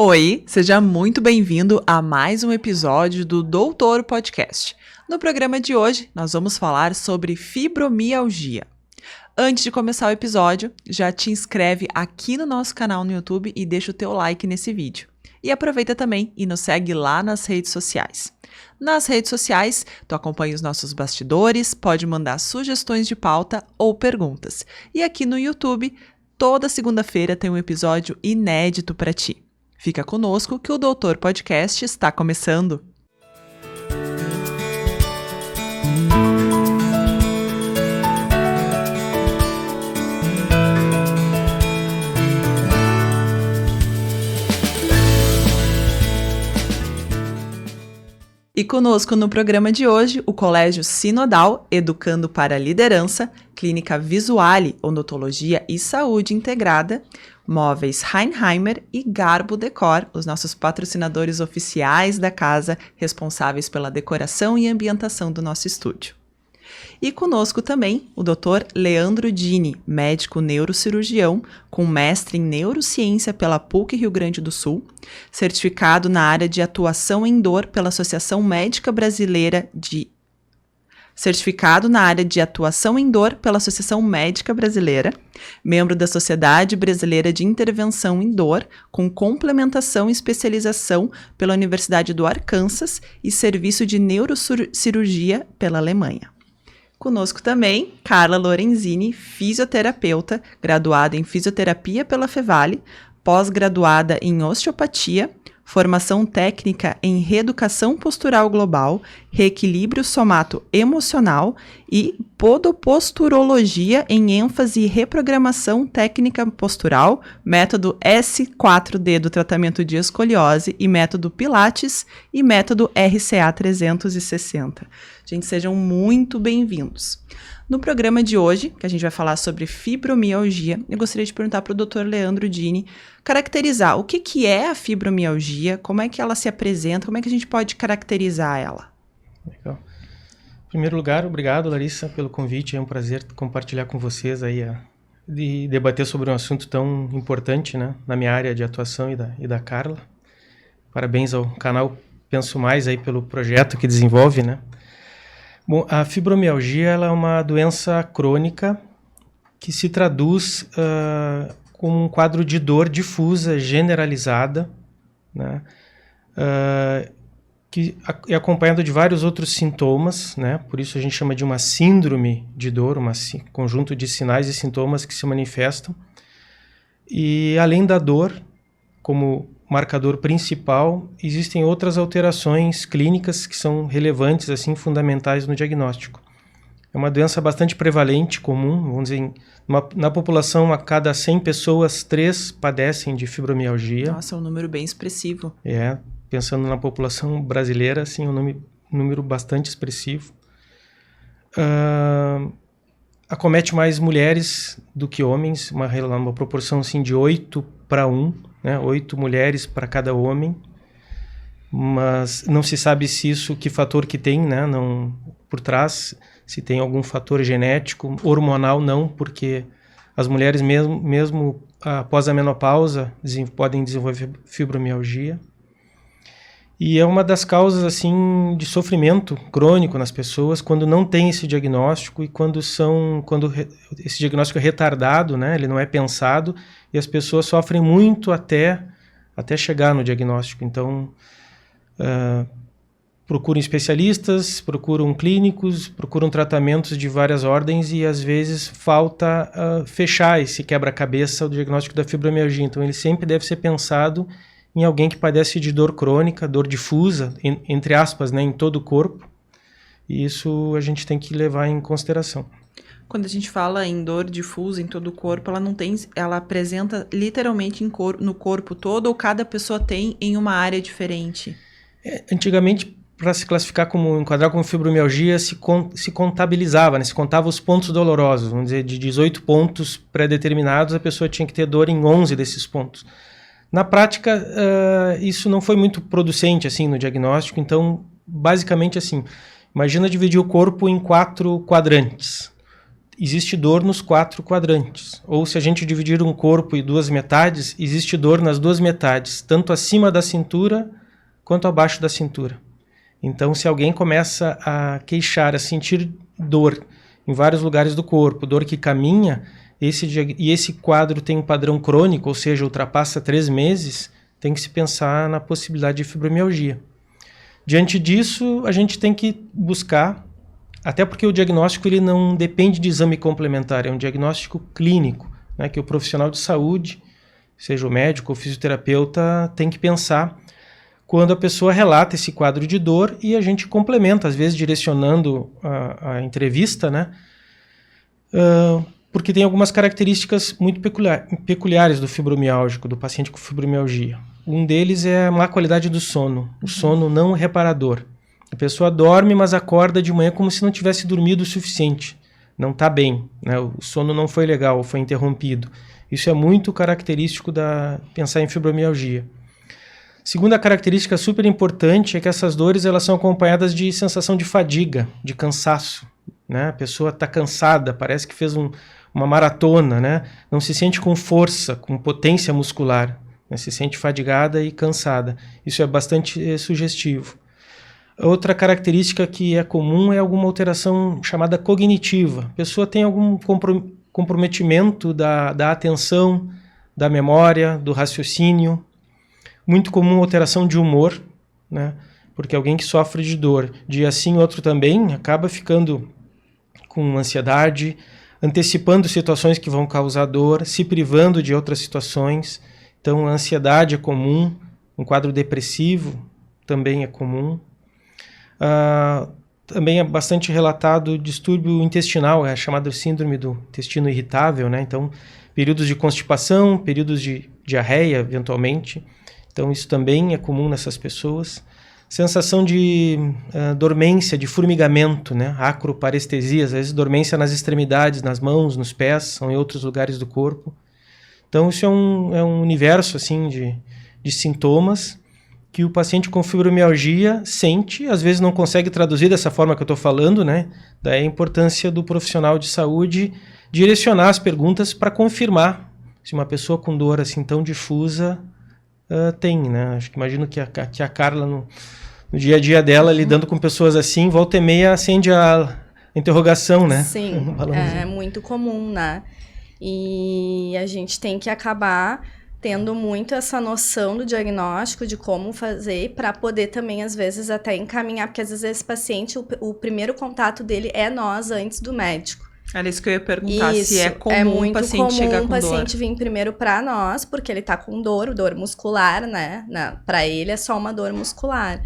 Oi, seja muito bem-vindo a mais um episódio do Doutor Podcast. No programa de hoje, nós vamos falar sobre fibromialgia. Antes de começar o episódio, já te inscreve aqui no nosso canal no YouTube e deixa o teu like nesse vídeo. E aproveita também e nos segue lá nas redes sociais. Nas redes sociais, tu acompanha os nossos bastidores, pode mandar sugestões de pauta ou perguntas. E aqui no YouTube, toda segunda-feira tem um episódio inédito para ti. Fica conosco que o Doutor Podcast está começando. E conosco no programa de hoje, o Colégio Sinodal Educando para a Liderança, Clínica Visuale, Odontologia e Saúde Integrada, Móveis Heinheimer e Garbo Decor, os nossos patrocinadores oficiais da casa, responsáveis pela decoração e ambientação do nosso estúdio. E conosco também o Dr. Leandro Dini, médico neurocirurgião, com mestre em neurociência pela PUC Rio Grande do Sul, certificado na área de atuação em dor pela Associação Médica Brasileira membro da Sociedade Brasileira de Intervenção em Dor, com complementação e especialização pela Universidade do Arkansas e serviço de neurocirurgia pela Alemanha. Conosco também, Carla Lorenzini, fisioterapeuta, graduada em fisioterapia pela Fevale, pós-graduada em osteopatia, formação técnica em reeducação postural global, reequilíbrio somato-emocional e podoposturologia em ênfase e reprogramação técnica postural, método S4D do tratamento de escoliose e método Pilates e método RCA 360. Gente, sejam muito bem-vindos. No programa de hoje, que a gente vai falar sobre fibromialgia, eu gostaria de perguntar para o Dr. Leandro Dini, caracterizar o que é a fibromialgia, como é que ela se apresenta, como é que a gente pode caracterizar ela? Legal. Em primeiro lugar, obrigado, Larissa, pelo convite. É um prazer compartilhar com vocês aí de debater sobre um assunto tão importante, né, na minha área de atuação e da Carla. Parabéns ao canal Penso Mais aí pelo projeto que desenvolve, né? Bom, a fibromialgia ela é uma doença crônica que se traduz como um quadro de dor difusa, generalizada, né? Que é acompanhado de vários outros sintomas, né? Por isso a gente chama de uma síndrome de dor, um conjunto de sinais e sintomas que se manifestam. E além da dor, como marcador principal, existem outras alterações clínicas que são relevantes, assim, fundamentais no diagnóstico. É uma doença bastante prevalente, comum, vamos dizer, na população, a cada 100 pessoas, 3 padecem de fibromialgia. Nossa, é um número bem expressivo. Pensando na população brasileira, assim, é um número bastante expressivo. Acomete mais mulheres do que homens, uma proporção assim, de 8:1, né? 8 mulheres para cada homem, mas não se sabe se isso, que fator que tem, né? Não, por trás, se tem algum fator genético, hormonal não, porque as mulheres mesmo após a menopausa podem desenvolver fibromialgia. E é uma das causas assim de sofrimento crônico nas pessoas quando não tem esse diagnóstico e quando esse diagnóstico é retardado, né? Ele não é pensado e as pessoas sofrem muito até chegar no diagnóstico. Então, procuram especialistas, procuram clínicos, procuram tratamentos de várias ordens e às vezes falta fechar esse quebra-cabeça, o diagnóstico da fibromialgia. Então, ele sempre deve ser pensado em alguém que padece de dor crônica, dor difusa, entre aspas, né, em todo o corpo. E isso a gente tem que levar em consideração. Quando a gente fala em dor difusa em todo o corpo, ela apresenta literalmente no corpo todo ou cada pessoa tem em uma área diferente? Antigamente, para se enquadrar como fibromialgia, se contabilizava, né, se contava os pontos dolorosos. Vamos dizer, de 18 pontos pré-determinados, a pessoa tinha que ter dor em 11 desses pontos. Na prática, isso não foi muito producente assim, no diagnóstico, então, basicamente assim, imagina dividir o corpo em 4 quadrantes. existe dor nos 4 quadrantes. Ou se a gente dividir um corpo em 2 metades, existe dor nas 2 metades, tanto acima da cintura quanto abaixo da cintura. Então, se alguém começa a queixar, a sentir dor em vários lugares do corpo, dor que caminha, e esse quadro tem um padrão crônico, ou seja, ultrapassa 3 meses, tem que se pensar na possibilidade de fibromialgia. Diante disso, a gente tem que buscar, até porque o diagnóstico ele não depende de exame complementar, é um diagnóstico clínico, né, que o profissional de saúde, seja o médico ou o fisioterapeuta, tem que pensar quando a pessoa relata esse quadro de dor e a gente complementa, às vezes direcionando a entrevista, né, porque tem algumas características muito peculiares do fibromialgico, do paciente com fibromialgia. Um deles é a má qualidade do sono, o sono não reparador. A pessoa dorme, mas acorda de manhã como se não tivesse dormido o suficiente. Não está bem, né? O sono não foi legal, foi interrompido. Isso é muito característico pensar em fibromialgia. Segunda característica super importante é que essas dores elas são acompanhadas de sensação de fadiga, de cansaço, né? A pessoa está cansada, parece que fez uma maratona, né? Não se sente com força, com potência muscular, né? Se sente fadigada e cansada. Isso é bastante sugestivo. Outra característica que é comum é alguma alteração chamada cognitiva. A pessoa tem algum comprometimento da atenção, da memória, do raciocínio. Muito comum alteração de humor, né? Porque alguém que sofre de dor, dia sim, outro também, acaba ficando com ansiedade, antecipando situações que vão causar dor, se privando de outras situações. Então, a ansiedade é comum, um quadro depressivo também é comum. Também é bastante relatado distúrbio intestinal, é chamado síndrome do intestino irritável, né? Então, períodos de constipação, períodos de diarreia, eventualmente. Então, isso também é comum nessas pessoas. Sensação de dormência, de formigamento, né? Acroparestesia, às vezes dormência nas extremidades, nas mãos, nos pés, são em outros lugares do corpo. Então, isso é um universo assim, de sintomas que o paciente com fibromialgia sente, às vezes não consegue traduzir dessa forma que eu estou falando, né? Daí a importância do profissional de saúde direcionar as perguntas para confirmar se uma pessoa com dor assim tão difusa tem, né? Acho que imagino que a Carla, no dia a dia dela, lidando com pessoas assim, volta e meia acende a interrogação, né? Sim, é muito comum, né? E a gente tem que acabar tendo muito essa noção do diagnóstico, de como fazer, para poder também, às vezes, até encaminhar, porque às vezes esse paciente, o primeiro contato dele é nós antes do médico. Era isso que eu ia perguntar, se é comum o paciente chegar com dor. É muito comum o paciente vir primeiro para nós, porque ele tá com dor muscular, né? Para ele é só uma dor muscular.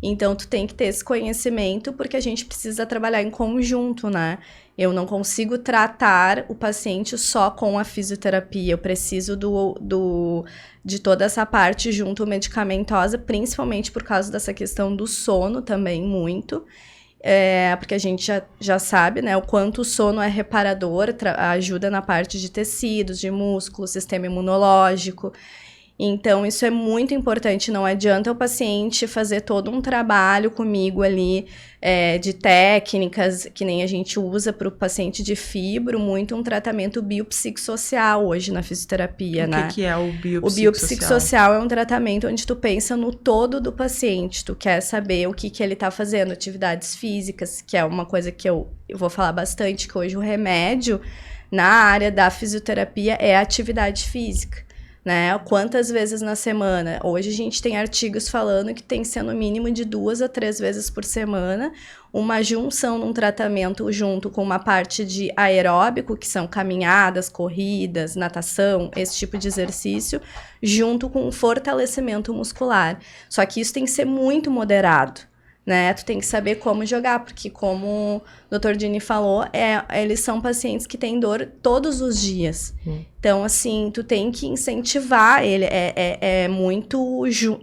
Então, tu tem que ter esse conhecimento, porque a gente precisa trabalhar em conjunto, né? Eu não consigo tratar o paciente só com a fisioterapia, eu preciso de toda essa parte junto medicamentosa, principalmente por causa dessa questão do sono também, muito. Porque a gente já sabe, né, o quanto o sono é reparador, ajuda na parte de tecidos, de músculo, sistema imunológico. Então, isso é muito importante. Não adianta o paciente fazer todo um trabalho comigo ali de técnicas, que nem a gente usa para o paciente de fibro, muito um tratamento biopsicossocial hoje na fisioterapia, né? O que é o biopsicossocial? O biopsicossocial é um tratamento onde tu pensa no todo do paciente. Tu quer saber o que ele está fazendo, atividades físicas, que é uma coisa que eu vou falar bastante, que hoje o remédio na área da fisioterapia é a atividade física. Né? Quantas vezes na semana? Hoje a gente tem artigos falando que tem que ser no mínimo de 2 a 3 vezes por semana, uma junção num tratamento junto com uma parte de aeróbico, que são caminhadas, corridas, natação, esse tipo de exercício, junto com um fortalecimento muscular. Só que isso tem que ser muito moderado, né? Tu tem que saber como jogar, porque como o Dr. Dini falou, eles são pacientes que têm dor todos os dias. Então, assim, tu tem que incentivar ele,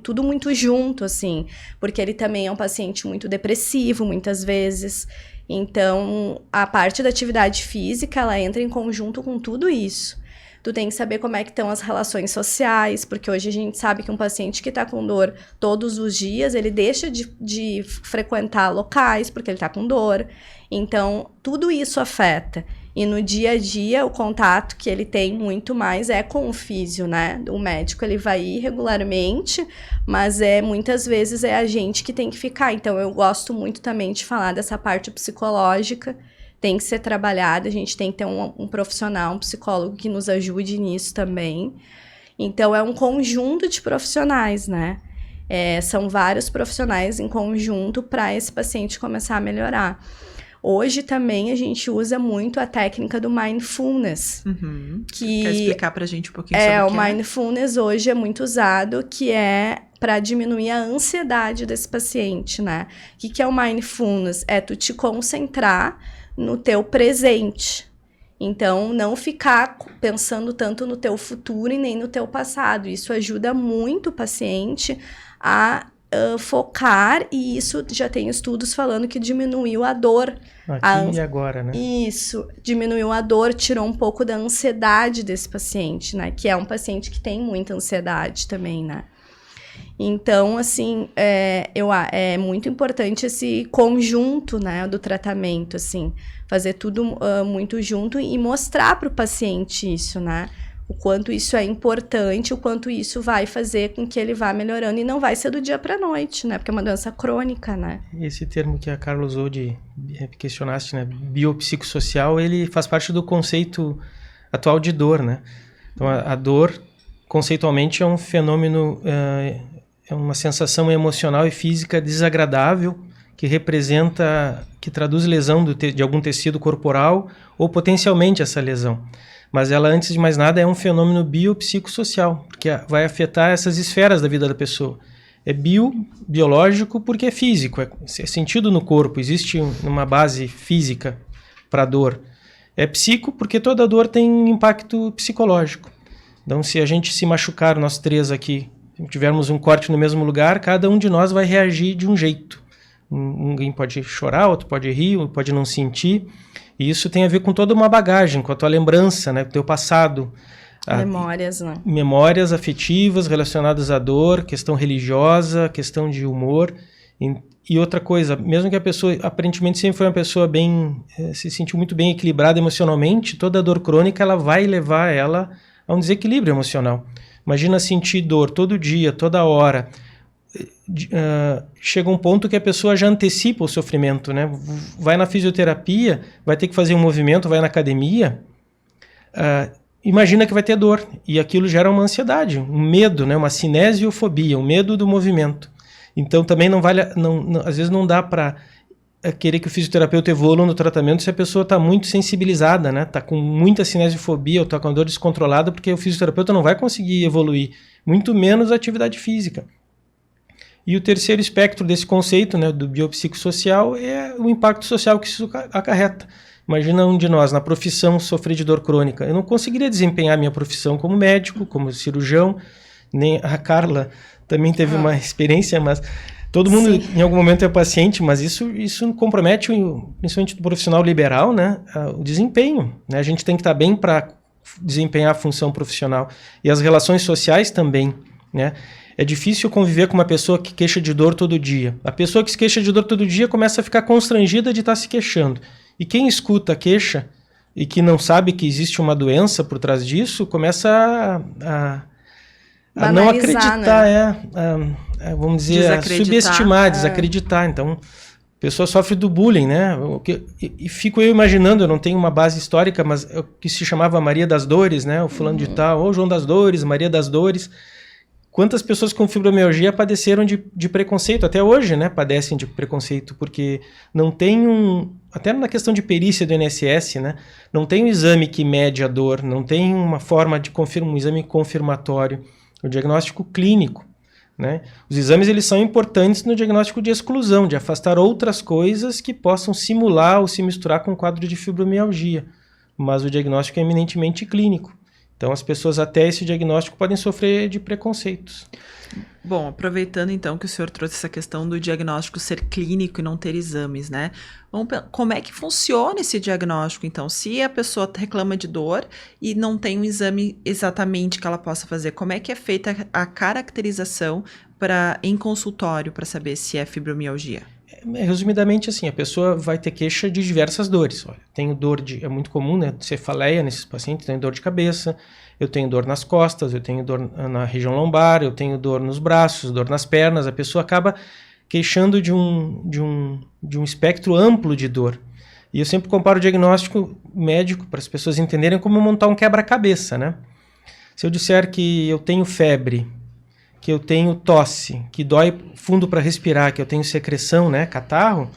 tudo muito junto, assim, porque ele também é um paciente muito depressivo, muitas vezes. Então, a parte da atividade física, ela entra em conjunto com tudo isso. Tu tem que saber como é que estão as relações sociais, porque hoje a gente sabe que um paciente que está com dor todos os dias, ele deixa de frequentar locais porque ele está com dor. Então, tudo isso afeta. E no dia a dia, o contato que ele tem muito mais é com o físio, né? O médico, ele vai ir regularmente, mas muitas vezes é a gente que tem que ficar. Então, eu gosto muito também de falar dessa parte psicológica, tem que ser trabalhada, a gente tem que ter um profissional, um psicólogo que nos ajude nisso também. Então, é um conjunto de profissionais, né? São vários profissionais em conjunto para esse paciente começar a melhorar. Hoje também a gente usa muito a técnica do mindfulness. Quer explicar pra gente um pouquinho sobre o que o mindfulness hoje é muito usado, que é para diminuir a ansiedade desse paciente, né? O que é o mindfulness? É tu te concentrar no teu presente. Então, não ficar pensando tanto no teu futuro e nem no teu passado. Isso ajuda muito o paciente a focar, e isso já tem estudos falando que diminuiu a dor. Aqui e agora, né? Isso, diminuiu a dor, tirou um pouco da ansiedade desse paciente, né? Que é um paciente que tem muita ansiedade também, né? Então, assim, é muito importante esse conjunto, né, do tratamento, assim, fazer tudo muito junto e mostrar para o paciente isso, né? O quanto isso é importante, o quanto isso vai fazer com que ele vá melhorando, e não vai ser do dia para a noite, né? Porque é uma doença crônica, né? Esse termo que a Carla usou questionaste, né? Biopsicossocial, ele faz parte do conceito atual de dor, né? Então, a dor, conceitualmente, é um fenômeno, é uma sensação emocional e física desagradável que que traduz lesão de algum tecido corporal ou potencialmente essa lesão. Mas ela, antes de mais nada, é um fenômeno biopsicossocial, porque vai afetar essas esferas da vida da pessoa. É biológico porque é físico, é sentido no corpo, existe uma base física para a dor. É psico porque toda dor tem um impacto psicológico. Então, se a gente se machucar, nós três aqui, se tivermos um corte no mesmo lugar, cada um de nós vai reagir de um jeito. Alguém pode chorar, outro pode rir, outro pode não sentir. E isso tem a ver com toda uma bagagem, com a tua lembrança, né, com o teu passado. Memórias, né? Memórias afetivas relacionadas à dor, questão religiosa, questão de humor. E outra coisa, mesmo que a pessoa aparentemente sempre foi uma pessoa se sentiu muito bem equilibrada emocionalmente, toda dor crônica ela vai levar ela a um desequilíbrio emocional. Imagina sentir dor todo dia, toda hora. Chega um ponto que a pessoa já antecipa o sofrimento, né? Vai na fisioterapia, vai ter que fazer um movimento, vai na academia, imagina que vai ter dor, e aquilo gera uma ansiedade, um medo, né? Uma cinesiofobia, um medo do movimento. Então também às vezes não dá para querer que o fisioterapeuta evolua no tratamento se a pessoa está muito sensibilizada, né? Está com muita cinesiofobia ou está com a dor descontrolada, porque o fisioterapeuta não vai conseguir evoluir, muito menos a atividade física. E o terceiro espectro desse conceito, né, do biopsicossocial, é o impacto social que isso acarreta. Imagina um de nós, na profissão, sofrer de dor crônica. Eu não conseguiria desempenhar minha profissão como médico, como cirurgião, nem a Carla também teve uma experiência, mas todo mundo em algum momento é paciente, mas isso compromete, principalmente do profissional liberal, né, o desempenho. Né? A gente tem que estar bem para desempenhar a função profissional. E as relações sociais também, né? É difícil conviver com uma pessoa que queixa de dor todo dia. A pessoa que se queixa de dor todo dia começa a ficar constrangida de estar se queixando. E quem escuta a queixa e que não sabe que existe uma doença por trás disso, começa a não acreditar, né? Vamos dizer, a subestimar, desacreditar. Então, a pessoa sofre do bullying, né? E fico eu imaginando, eu não tenho uma base histórica, mas o que se chamava Maria das Dores, né? O fulano de tal, ou João das Dores, Maria das Dores. Quantas pessoas com fibromialgia padeceram de preconceito, até hoje, né, padecem de preconceito, porque não tem até na questão de perícia do INSS, né, não tem um exame que mede a dor, não tem uma forma de um exame confirmatório, o diagnóstico clínico, né. Os exames, eles são importantes no diagnóstico de exclusão, de afastar outras coisas que possam simular ou se misturar com o quadro de fibromialgia, mas o diagnóstico é eminentemente clínico. Então, as pessoas até esse diagnóstico podem sofrer de preconceitos. Bom, aproveitando então que o senhor trouxe essa questão do diagnóstico ser clínico e não ter exames, né? Como é que funciona esse diagnóstico, então? Se a pessoa reclama de dor e não tem um exame exatamente que ela possa fazer, como é que é feita a caracterização em consultório para saber se é fibromialgia? Resumidamente assim, a pessoa vai ter queixa de diversas dores. Olha, tenho dor é muito comum, né, cefaleia nesses pacientes, tenho dor de cabeça, eu tenho dor nas costas, eu tenho dor na região lombar, eu tenho dor nos braços, dor nas pernas. A pessoa acaba queixando de um espectro amplo de dor. E eu sempre comparo o diagnóstico médico para as pessoas entenderem como montar um quebra-cabeça, né? Se eu disser que eu tenho febre, que eu tenho tosse, que dói fundo para respirar, que eu tenho secreção, né, catarro,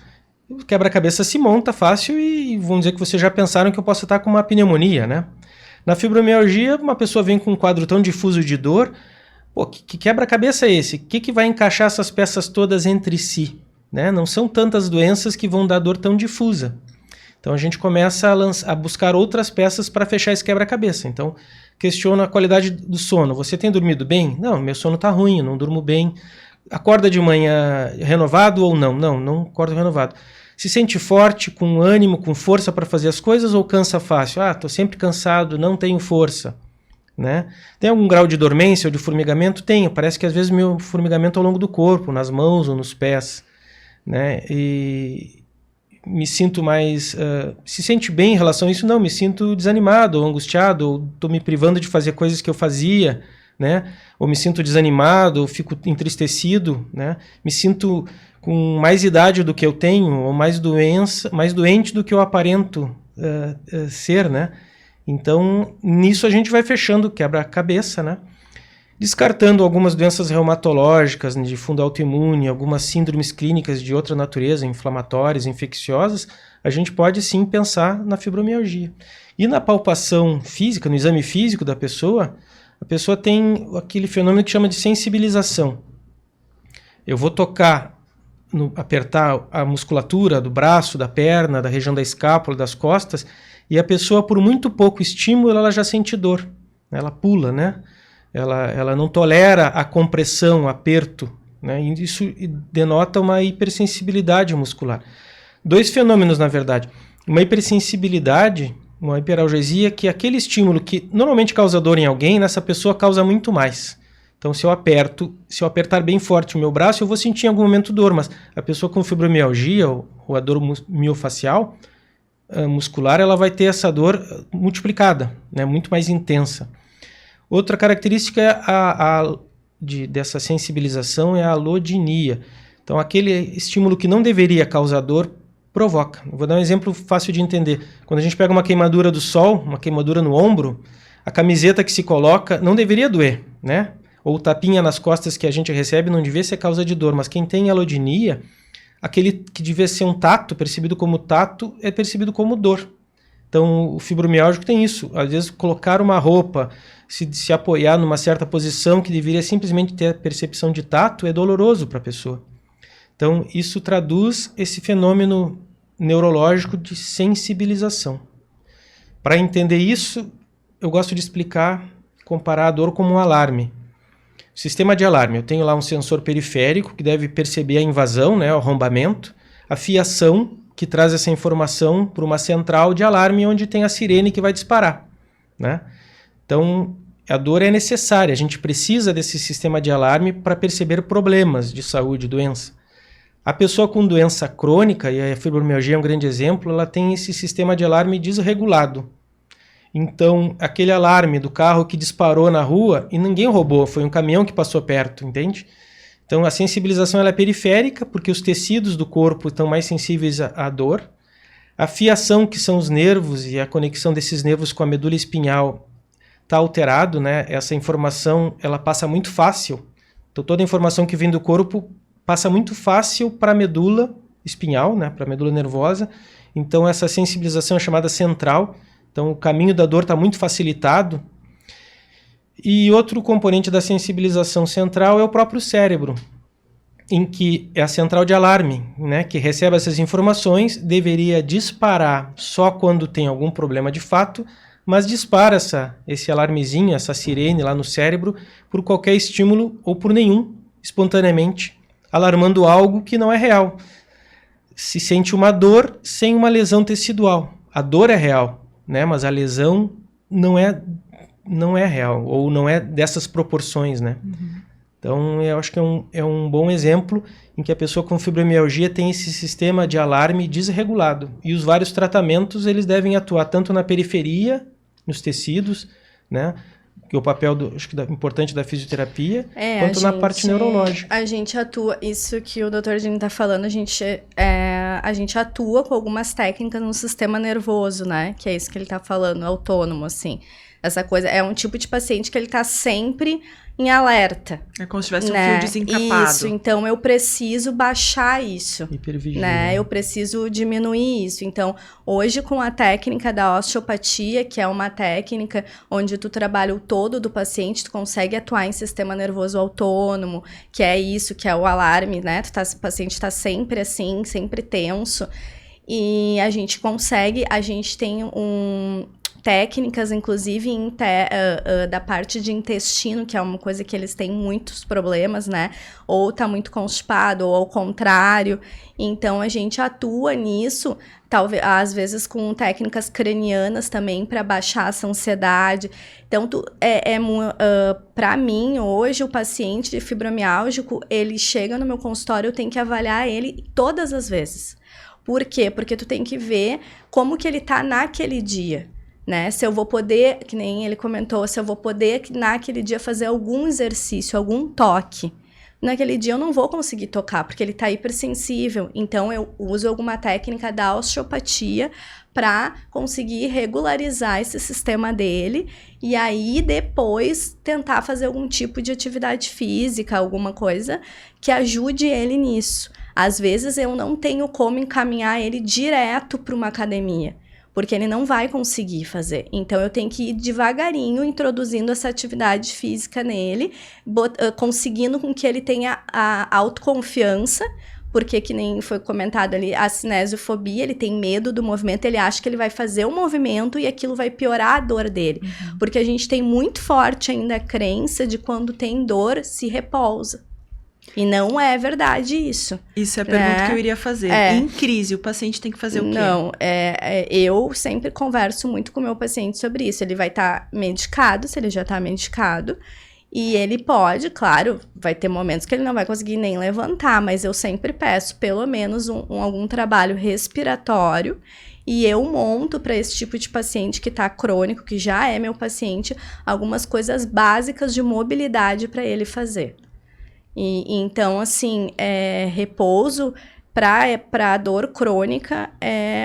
o quebra-cabeça se monta fácil e vão dizer que vocês já pensaram que eu posso estar com uma pneumonia, né? Na fibromialgia, uma pessoa vem com um quadro tão difuso de dor, pô, que quebra-cabeça é esse? O que vai encaixar essas peças todas entre si? Né? Não são tantas doenças que vão dar dor tão difusa. Então a gente começa a buscar outras peças para fechar esse quebra-cabeça. Então questiona a qualidade do sono. Você tem dormido bem? Não, meu sono está ruim, eu não durmo bem. Acorda de manhã renovado ou não? Não acordo renovado. Se sente forte, com ânimo, com força para fazer as coisas ou cansa fácil? Estou sempre cansado, não tenho força. Né? Tem algum grau de dormência ou de formigamento? Tenho. Parece que às vezes meu formigamento é ao longo do corpo, nas mãos ou nos pés. Né? E me sinto mais... se sente bem em relação a isso? Não, me sinto desanimado ou angustiado, ou estou me privando de fazer coisas que eu fazia, né? Ou me sinto desanimado, ou fico entristecido, né? Me sinto com mais idade do que eu tenho, ou mais doente do que eu aparento ser, né? Então, nisso a gente vai fechando, quebra-cabeça, né? Descartando algumas doenças reumatológicas de fundo autoimune, algumas síndromes clínicas de outra natureza, inflamatórias, infecciosas, a gente pode sim pensar na fibromialgia. E na palpação física, no exame físico da pessoa, a pessoa tem aquele fenômeno que chama de sensibilização. Eu vou tocar, apertar a musculatura do braço, da perna, da região da escápula, das costas, e a pessoa, por muito pouco estímulo, ela já sente dor. Ela pula, né? Ela não tolera a compressão, o aperto, né? E isso denota uma hipersensibilidade muscular. Dois fenômenos, na verdade. Uma hipersensibilidade, uma hiperalgesia, que aquele estímulo que normalmente causa dor em alguém, nessa pessoa causa muito mais. Então, se eu apertar bem forte o meu braço, eu vou sentir em algum momento dor, mas a pessoa com fibromialgia ou a dor miofascial muscular, ela vai ter essa dor multiplicada, né? Muito mais intensa. Outra característica dessa sensibilização é a allodynia. Então, aquele estímulo que não deveria causar dor, provoca. Eu vou dar um exemplo fácil de entender. Quando a gente pega uma queimadura do sol, uma queimadura no ombro, a camiseta que se coloca não deveria doer, né? Ou o tapinha nas costas que a gente recebe não devia ser causa de dor, mas quem tem allodynia, aquele que devia ser um tato, percebido como tato, é percebido como dor. Então, o fibromialgico tem isso. Às vezes, colocar uma roupa, se apoiar numa certa posição que deveria simplesmente ter a percepção de tato, é doloroso para a pessoa. Então, isso traduz esse fenômeno neurológico de sensibilização. Para entender isso, eu gosto de comparar a dor como um alarme. Sistema de alarme. Eu tenho lá um sensor periférico que deve perceber a invasão, né, o arrombamento, a fiação, que traz essa informação para uma central de alarme onde tem a sirene que vai disparar, né? Então, a dor é necessária, a gente precisa desse sistema de alarme para perceber problemas de saúde, doença. A pessoa com doença crônica, e a fibromialgia é um grande exemplo, ela tem esse sistema de alarme desregulado. Então, aquele alarme do carro que disparou na rua e ninguém roubou, foi um caminhão que passou perto, entende? Então, a sensibilização ela é periférica, porque os tecidos do corpo estão mais sensíveis à dor. A fiação, que são os nervos, e a conexão desses nervos com a medula espinhal está alterado, né? Essa informação ela passa muito fácil. Então, toda a informação que vem do corpo passa muito fácil para a medula espinhal, né? Para a medula nervosa. Então, essa sensibilização é chamada central. Então, o caminho da dor está muito facilitado. E outro componente da sensibilização central é o próprio cérebro, em que é a central de alarme, né, que recebe essas informações, deveria disparar só quando tem algum problema de fato, mas dispara esse alarmezinho, essa sirene lá no cérebro, por qualquer estímulo ou por nenhum, espontaneamente, alarmando algo que não é real. Se sente uma dor sem uma lesão tecidual. A dor é real, né, mas a lesão não é real, ou não é dessas proporções, né? Então, eu acho que é um bom exemplo em que a pessoa com fibromialgia tem esse sistema de alarme desregulado. E os vários tratamentos, eles devem atuar tanto na periferia, nos tecidos, né? Que é o papel importante da fisioterapia, quanto na parte neurológica. A gente atua, isso que o Dr. Dini está falando, a gente atua com algumas técnicas no sistema nervoso, né? Que é isso que ele está falando, autônomo, assim. Essa coisa, é um tipo de paciente que ele está sempre em alerta. É como se tivesse um fio desencapado. Isso, então eu preciso baixar isso. Hipervigilância. Né? Eu preciso diminuir isso. Então, hoje com a técnica da osteopatia, que é uma técnica onde tu trabalha o todo do paciente, tu consegue atuar em sistema nervoso autônomo, que é isso, que é o alarme, né? O paciente está sempre assim, sempre tenso. E a gente tem técnicas, inclusive, da parte de intestino, que é uma coisa que eles têm muitos problemas, né? Ou tá muito constipado, ou ao contrário. Então, a gente atua nisso, talvez, às vezes com técnicas cranianas também, para baixar essa ansiedade. Então, para mim, hoje, o paciente fibromiálgico, ele chega no meu consultório, eu tenho que avaliar ele todas as vezes. Por quê? Porque tu tem que ver como que ele tá naquele dia. Né? Se eu vou poder, que nem ele comentou, se eu vou poder naquele dia fazer algum exercício, algum toque. Naquele dia eu não vou conseguir tocar, porque ele está hipersensível. Então eu uso alguma técnica da osteopatia para conseguir regularizar esse sistema dele e aí depois tentar fazer algum tipo de atividade física, alguma coisa que ajude ele nisso. Às vezes eu não tenho como encaminhar ele direto para uma academia, porque ele não vai conseguir fazer. Então, eu tenho que ir devagarinho introduzindo essa atividade física nele, conseguindo com que ele tenha a autoconfiança, porque, que nem foi comentado ali, a cinesiofobia, ele tem medo do movimento, ele acha que ele vai fazer o movimento e aquilo vai piorar a dor dele. Uhum. Porque a gente tem muito forte ainda a crença de quando tem dor, se repousa. E não é verdade isso. Isso é a pergunta que eu iria fazer. Em crise, o paciente tem que fazer o quê? Não, eu sempre converso muito com o meu paciente sobre isso. Ele vai estar medicado, se ele já está medicado. E ele pode, claro, vai ter momentos que ele não vai conseguir nem levantar. Mas eu sempre peço pelo menos algum trabalho respiratório. E eu monto para esse tipo de paciente que está crônico, que já é meu paciente, algumas coisas básicas de mobilidade para ele fazer. Então, assim, repouso para dor crônica,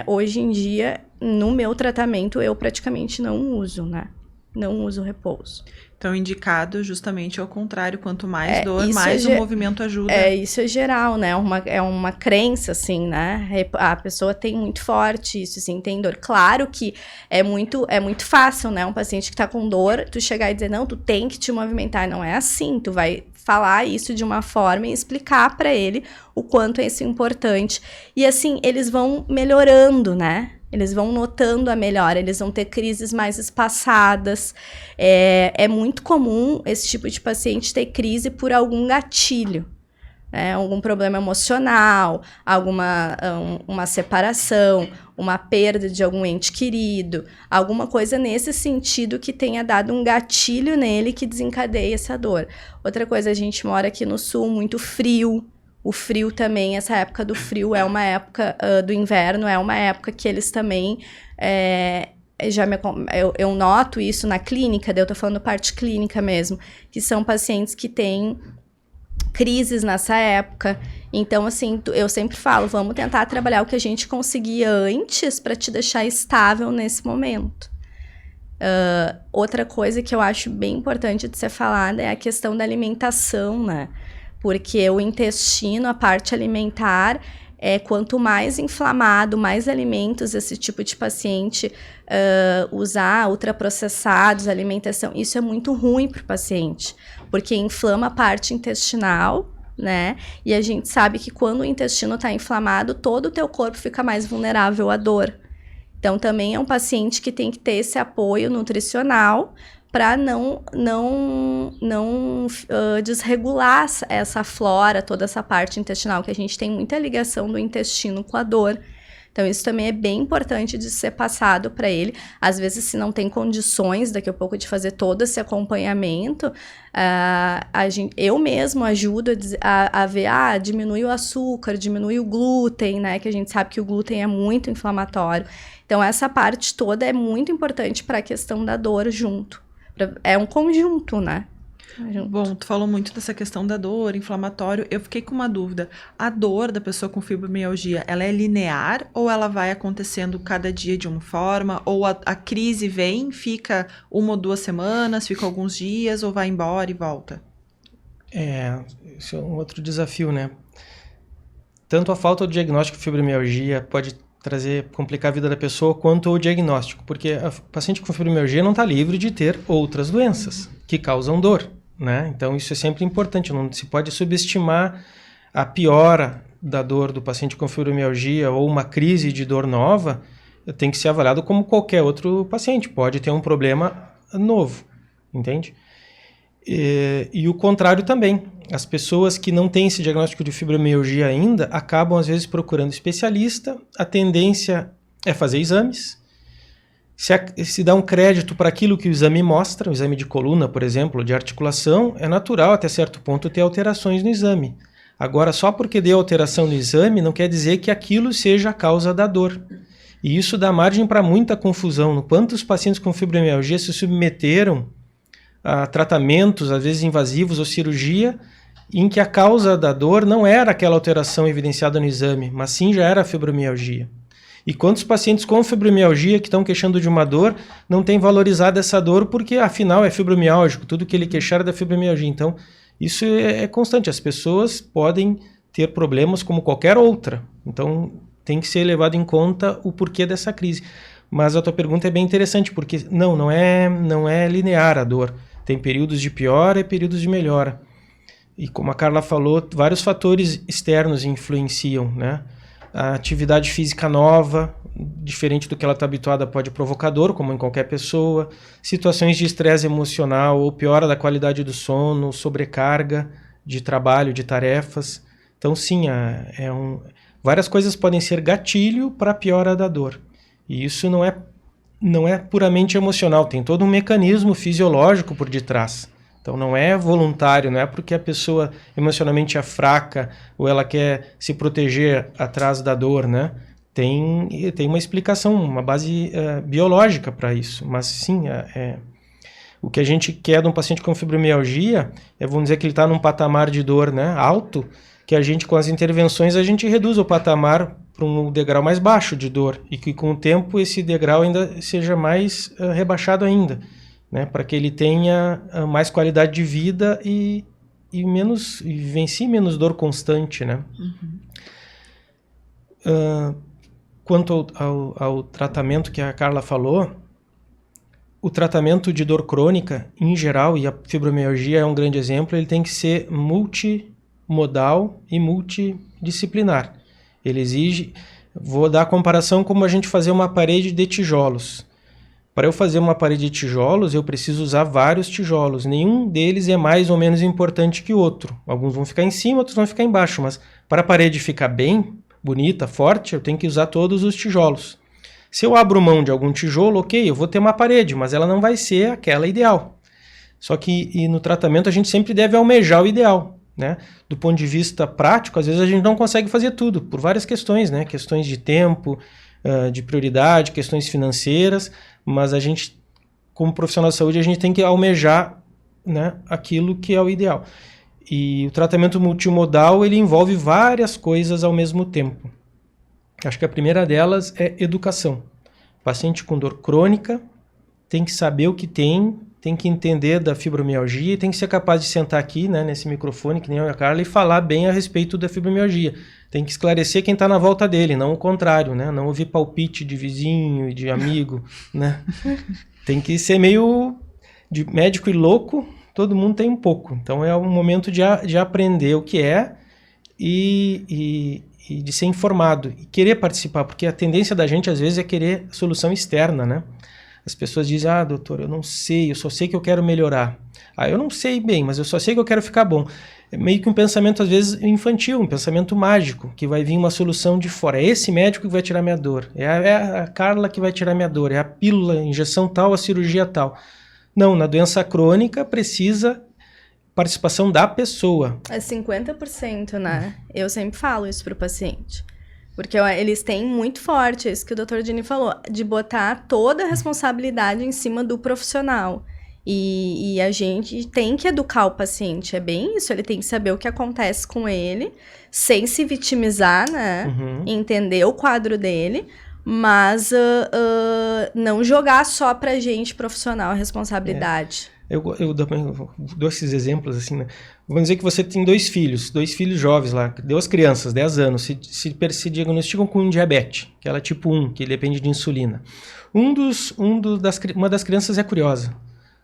hoje em dia, no meu tratamento, eu praticamente não uso, né? Não uso repouso. Então, indicado justamente ao contrário, quanto mais dor, mais o movimento ajuda. Isso é geral, né? É uma crença, assim, né? A pessoa tem muito forte isso, assim, tem dor. Claro que é muito fácil, né? Um paciente que tá com dor, tu chegar e dizer, não, tu tem que te movimentar. Não é assim, tu vai falar isso de uma forma e explicar para ele o quanto é isso importante. E assim, eles vão melhorando, né? Eles vão notando a melhora, eles vão ter crises mais espaçadas. É muito comum esse tipo de paciente ter crise por algum gatilho, né? Algum problema emocional, uma separação, uma perda de algum ente querido, alguma coisa nesse sentido que tenha dado um gatilho nele que desencadeia essa dor. Outra coisa, a gente mora aqui no sul, muito frio. O frio também, essa época do frio é uma época do inverno, é uma época que eles também... eu noto isso na clínica, eu tô falando parte clínica mesmo, que são pacientes que têm crises nessa época. Então, assim, eu sempre falo, vamos tentar trabalhar o que a gente conseguia antes para te deixar estável nesse momento. Outra coisa que eu acho bem importante de ser falada é a questão da alimentação, né? Porque o intestino, a parte alimentar, quanto mais inflamado, mais alimentos esse tipo de paciente usar, ultraprocessados, alimentação, isso é muito ruim para o paciente, porque inflama a parte intestinal, né? E a gente sabe que quando o intestino está inflamado, todo o teu corpo fica mais vulnerável à dor. Então, também é um paciente que tem que ter esse apoio nutricional para não desregular essa flora, toda essa parte intestinal, que a gente tem muita ligação do intestino com a dor. Então, isso também é bem importante de ser passado para ele. Às vezes, se não tem condições, daqui a pouco, de fazer todo esse acompanhamento, eu mesmo ajudo a ver, diminui o açúcar, diminui o glúten, né? Que a gente sabe que o glúten é muito inflamatório. Então, essa parte toda é muito importante para a questão da dor junto. É um conjunto, né? Bom, tu falou muito dessa questão da dor, inflamatório. Eu fiquei com uma dúvida. A dor da pessoa com fibromialgia, ela é linear ou ela vai acontecendo cada dia de uma forma? Ou a crise vem, fica 1 ou 2 semanas, fica alguns dias ou vai embora e volta? Isso é um outro desafio, né? Tanto a falta do diagnóstico de fibromialgia pode complicar a vida da pessoa, quanto o diagnóstico, porque o paciente com fibromialgia não está livre de ter outras doenças que causam dor, né? Então isso é sempre importante, não se pode subestimar a piora da dor do paciente com fibromialgia ou uma crise de dor nova, tem que ser avaliado como qualquer outro paciente, pode ter um problema novo, entende? E o contrário também. As pessoas que não têm esse diagnóstico de fibromialgia ainda acabam, às vezes, procurando especialista. A tendência é fazer exames. Se dá um crédito para aquilo que o exame mostra, o exame de coluna, por exemplo, de articulação, é natural, até certo ponto, ter alterações no exame. Agora, só porque deu alteração no exame, não quer dizer que aquilo seja a causa da dor. E isso dá margem para muita confusão. Quantos pacientes com fibromialgia se submeteram a tratamentos, às vezes invasivos ou cirurgia, em que a causa da dor não era aquela alteração evidenciada no exame, mas sim já era a fibromialgia. E quantos pacientes com fibromialgia que estão queixando de uma dor não têm valorizado essa dor porque, afinal, é fibromialgico, tudo que ele queixar é da fibromialgia. Então, isso é constante. As pessoas podem ter problemas como qualquer outra. Então, tem que ser levado em conta o porquê dessa crise. Mas a tua pergunta é bem interessante, porque não é linear a dor. Tem períodos de piora e períodos de melhora. E como a Carla falou, vários fatores externos influenciam, né? A atividade física nova, diferente do que ela está habituada, pode provocar dor, como em qualquer pessoa. Situações de estresse emocional ou piora da qualidade do sono, sobrecarga de trabalho, de tarefas. Então, sim, várias coisas podem ser gatilho para a piora da dor. E isso não é puramente emocional, tem todo um mecanismo fisiológico por detrás. Então não é voluntário, não é porque a pessoa emocionalmente é fraca ou ela quer se proteger atrás da dor, né? Tem uma explicação, uma base biológica para isso. Mas sim, o que a gente quer de um paciente com fibromialgia vamos dizer que ele está num patamar de dor, né, alto, que a gente, com as intervenções, a gente reduz o patamar para um degrau mais baixo de dor e que com o tempo esse degrau ainda seja mais rebaixado ainda, né, para que ele tenha mais qualidade de vida e vivencie menos dor constante, né? Quanto ao tratamento que a Carla falou, o tratamento de dor crônica, em geral, e a fibromialgia é um grande exemplo, ele tem que ser multimodal e multidisciplinar. Ele exige, vou dar a comparação como a gente fazer uma parede de tijolos. Para eu fazer uma parede de tijolos, eu preciso usar vários tijolos. Nenhum deles é mais ou menos importante que o outro. Alguns vão ficar em cima, outros vão ficar embaixo. Mas para a parede ficar bem, bonita, forte, eu tenho que usar todos os tijolos. Se eu abro mão de algum tijolo, ok, eu vou ter uma parede, mas ela não vai ser aquela ideal. Só que no tratamento a gente sempre deve almejar o ideal, né? Do ponto de vista prático, às vezes a gente não consegue fazer tudo, por várias questões, né? Questões de tempo, de prioridade, questões financeiras, mas a gente, como profissional de saúde, a gente tem que almejar, né, aquilo que é o ideal. E o tratamento multimodal, ele envolve várias coisas ao mesmo tempo. Acho que a primeira delas é educação. O paciente com dor crônica tem que saber o que tem que entender da fibromialgia e tem que ser capaz de sentar aqui, né, nesse microfone, que nem eu e a Carla, e falar bem a respeito da fibromialgia. Tem que esclarecer quem está na volta dele, não o contrário, né? Não ouvir palpite de vizinho e de amigo, né? Tem que ser meio de médico e louco, todo mundo tem um pouco. Então é um momento de aprender o que é e de ser informado e querer participar, porque a tendência da gente às vezes é querer solução externa, né? As pessoas dizem, doutor, eu não sei, eu só sei que eu quero melhorar. Eu não sei bem, mas eu só sei que eu quero ficar bom. é meio que um pensamento, às vezes, infantil, um pensamento mágico, que vai vir uma solução de fora. É esse médico que vai tirar minha dor, é a Carla que vai tirar minha dor, é a pílula, a injeção tal, a cirurgia tal. Não, na doença crônica precisa participação da pessoa. É 50%, né? Eu sempre falo isso pro paciente. Porque eles têm muito forte, isso que o Dr. Dini falou, de botar toda a responsabilidade em cima do profissional. E a gente tem que educar o paciente, é bem isso, ele tem que saber o que acontece com ele, sem se vitimizar, né? Entender o quadro dele, mas não jogar só pra gente profissional a responsabilidade. Eu dou esses exemplos assim, né? Vamos dizer que você tem dois filhos jovens lá, 2 crianças, 10 anos, se diagnosticam com um diabetes, que ela é tipo 1, que depende de insulina. Uma das crianças é curiosa.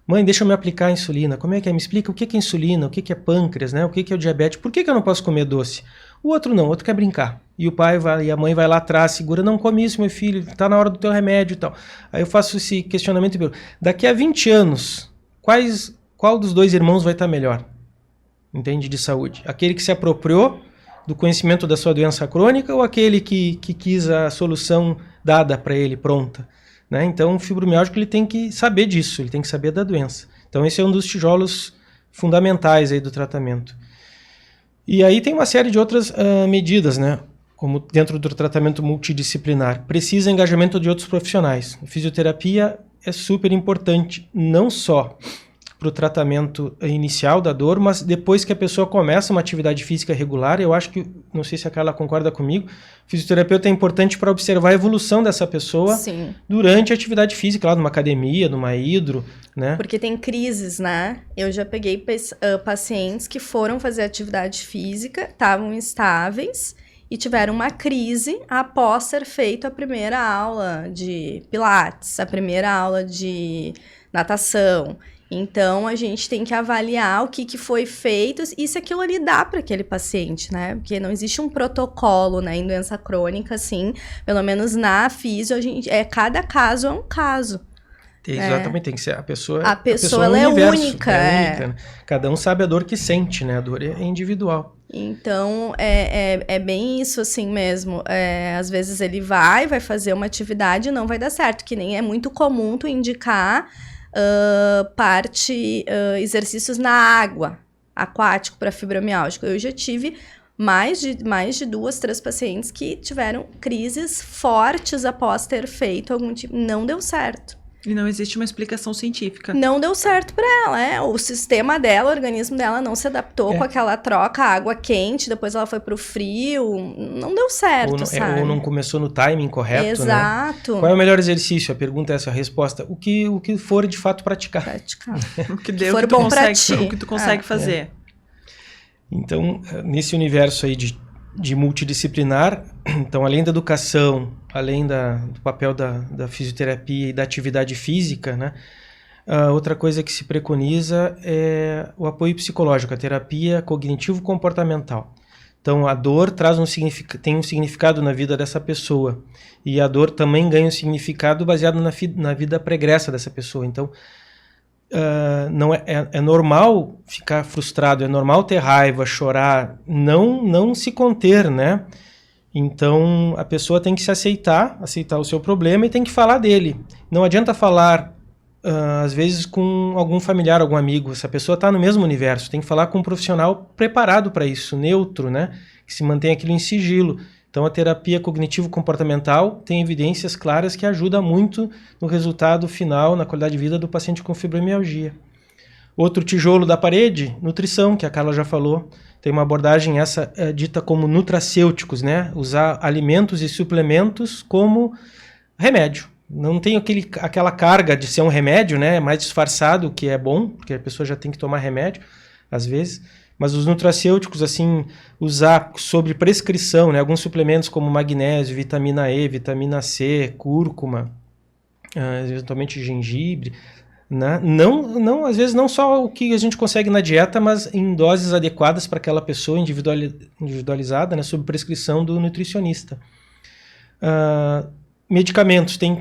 Mãe, deixa eu me aplicar a insulina. Como é que é? Me explica o que é insulina, o que é pâncreas, né? O que é o diabetes, por que eu não posso comer doce? O outro não, o outro quer brincar. E o pai e a mãe vai lá atrás, segura, não come isso, meu filho, tá na hora do teu remédio e tal. Aí eu faço esse questionamento, daqui a 20 anos, qual dos 2 irmãos vai estar melhor? Entende? De saúde. Aquele que se apropriou do conhecimento da sua doença crônica ou aquele que quis a solução dada para ele, pronta? Né? Então, o fibromialgico ele tem que saber disso, ele tem que saber da doença. Então, esse é um dos tijolos fundamentais aí do tratamento. E aí tem uma série de outras medidas, né? Como dentro do tratamento multidisciplinar. Precisa engajamento de outros profissionais. A fisioterapia é super importante, não só para o tratamento inicial da dor, mas depois que a pessoa começa uma atividade física regular, eu acho que, não sei se a Carla concorda comigo, fisioterapeuta é importante para observar a evolução dessa pessoa durante a atividade física, lá numa academia, numa hidro, né? Porque tem crises, né? Eu já peguei pacientes que foram fazer atividade física, estavam estáveis e tiveram uma crise após ter feito a primeira aula de pilates, a primeira aula de natação. Então, a gente tem que avaliar o que foi feito e se aquilo ali dá para aquele paciente, né? Porque não existe um protocolo, né, em doença crônica, assim, pelo menos na fisio, cada caso é um caso. Exatamente, tem que ser a pessoa ela é universo, única. Única, né? Cada um sabe a dor que sente, né? A dor é individual. Então, é bem isso assim mesmo. Às vezes ele vai fazer uma atividade e não vai dar certo, que nem é muito comum tu indicar exercícios na água, aquático para fibromialgico. Eu já tive mais de 2, 3 pacientes que tiveram crises fortes após ter feito algum tipo. Não deu certo. E não existe uma explicação científica. Não deu certo para ela, O sistema dela, o organismo dela não se adaptou com aquela troca, a água quente, depois ela foi pro frio, não deu certo, sabe? Ou não começou no timing correto, Exato. Né? Qual é o melhor exercício? A pergunta é essa, a resposta. O que for de fato praticar. O que deu, for bom pra ti. O que tu consegue fazer. Então, nesse universo aí de multidisciplinar, então além da educação, além do papel da fisioterapia e da atividade física, né, outra coisa que se preconiza é o apoio psicológico, a terapia cognitivo-comportamental. Então a dor tem um significado na vida dessa pessoa e a dor também ganha um significado baseado na vida pregressa dessa pessoa. Então não é normal ficar frustrado, é normal ter raiva, chorar, não se conter, né? Então a pessoa tem que se aceitar o seu problema e tem que falar dele. Não adianta falar às vezes com algum familiar, algum amigo. Essa pessoa está no mesmo universo, tem que falar com um profissional preparado para isso, neutro, né? Que se mantém aquilo em sigilo. Então a terapia cognitivo-comportamental tem evidências claras que ajuda muito no resultado final, na qualidade de vida do paciente com fibromialgia. Outro tijolo da parede, nutrição, que a Carla já falou. Tem uma abordagem essa dita como nutracêuticos, né? Usar alimentos e suplementos como remédio. Não tem aquela carga de ser um remédio, né? É mais disfarçado, o que é bom, porque a pessoa já tem que tomar remédio, às vezes. Mas os nutracêuticos, assim, usar sobre prescrição, né? Alguns suplementos como magnésio, vitamina E, vitamina C, cúrcuma, eventualmente gengibre, né? Não, às vezes não só o que a gente consegue na dieta, mas em doses adequadas para aquela pessoa individualizada, né? Sob prescrição do nutricionista. Medicamentos têm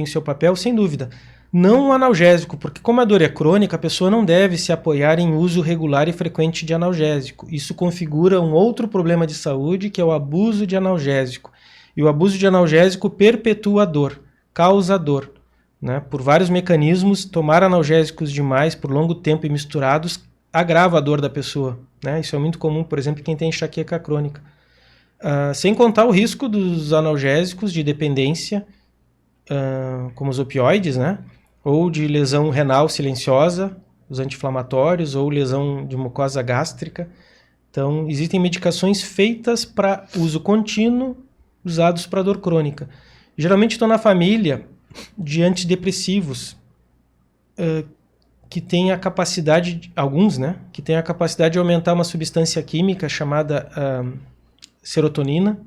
seu papel, sem dúvida. Não um analgésico, porque como a dor é crônica, a pessoa não deve se apoiar em uso regular e frequente de analgésico. Isso configura um outro problema de saúde, que é o abuso de analgésico. E o abuso de analgésico perpetua a dor, causa dor. Né? Por vários mecanismos, tomar analgésicos demais por longo tempo e misturados agrava a dor da pessoa. Né? Isso é muito comum, por exemplo, quem tem enxaqueca crônica. Sem contar o risco dos analgésicos de dependência, como os opioides, né? Ou de lesão renal silenciosa, os anti-inflamatórios, ou lesão de mucosa gástrica. Então, existem medicações feitas para uso contínuo, usados para dor crônica. Geralmente estão na família de antidepressivos, que tem a capacidade, alguns, né? Que tem a capacidade de aumentar uma substância química chamada serotonina,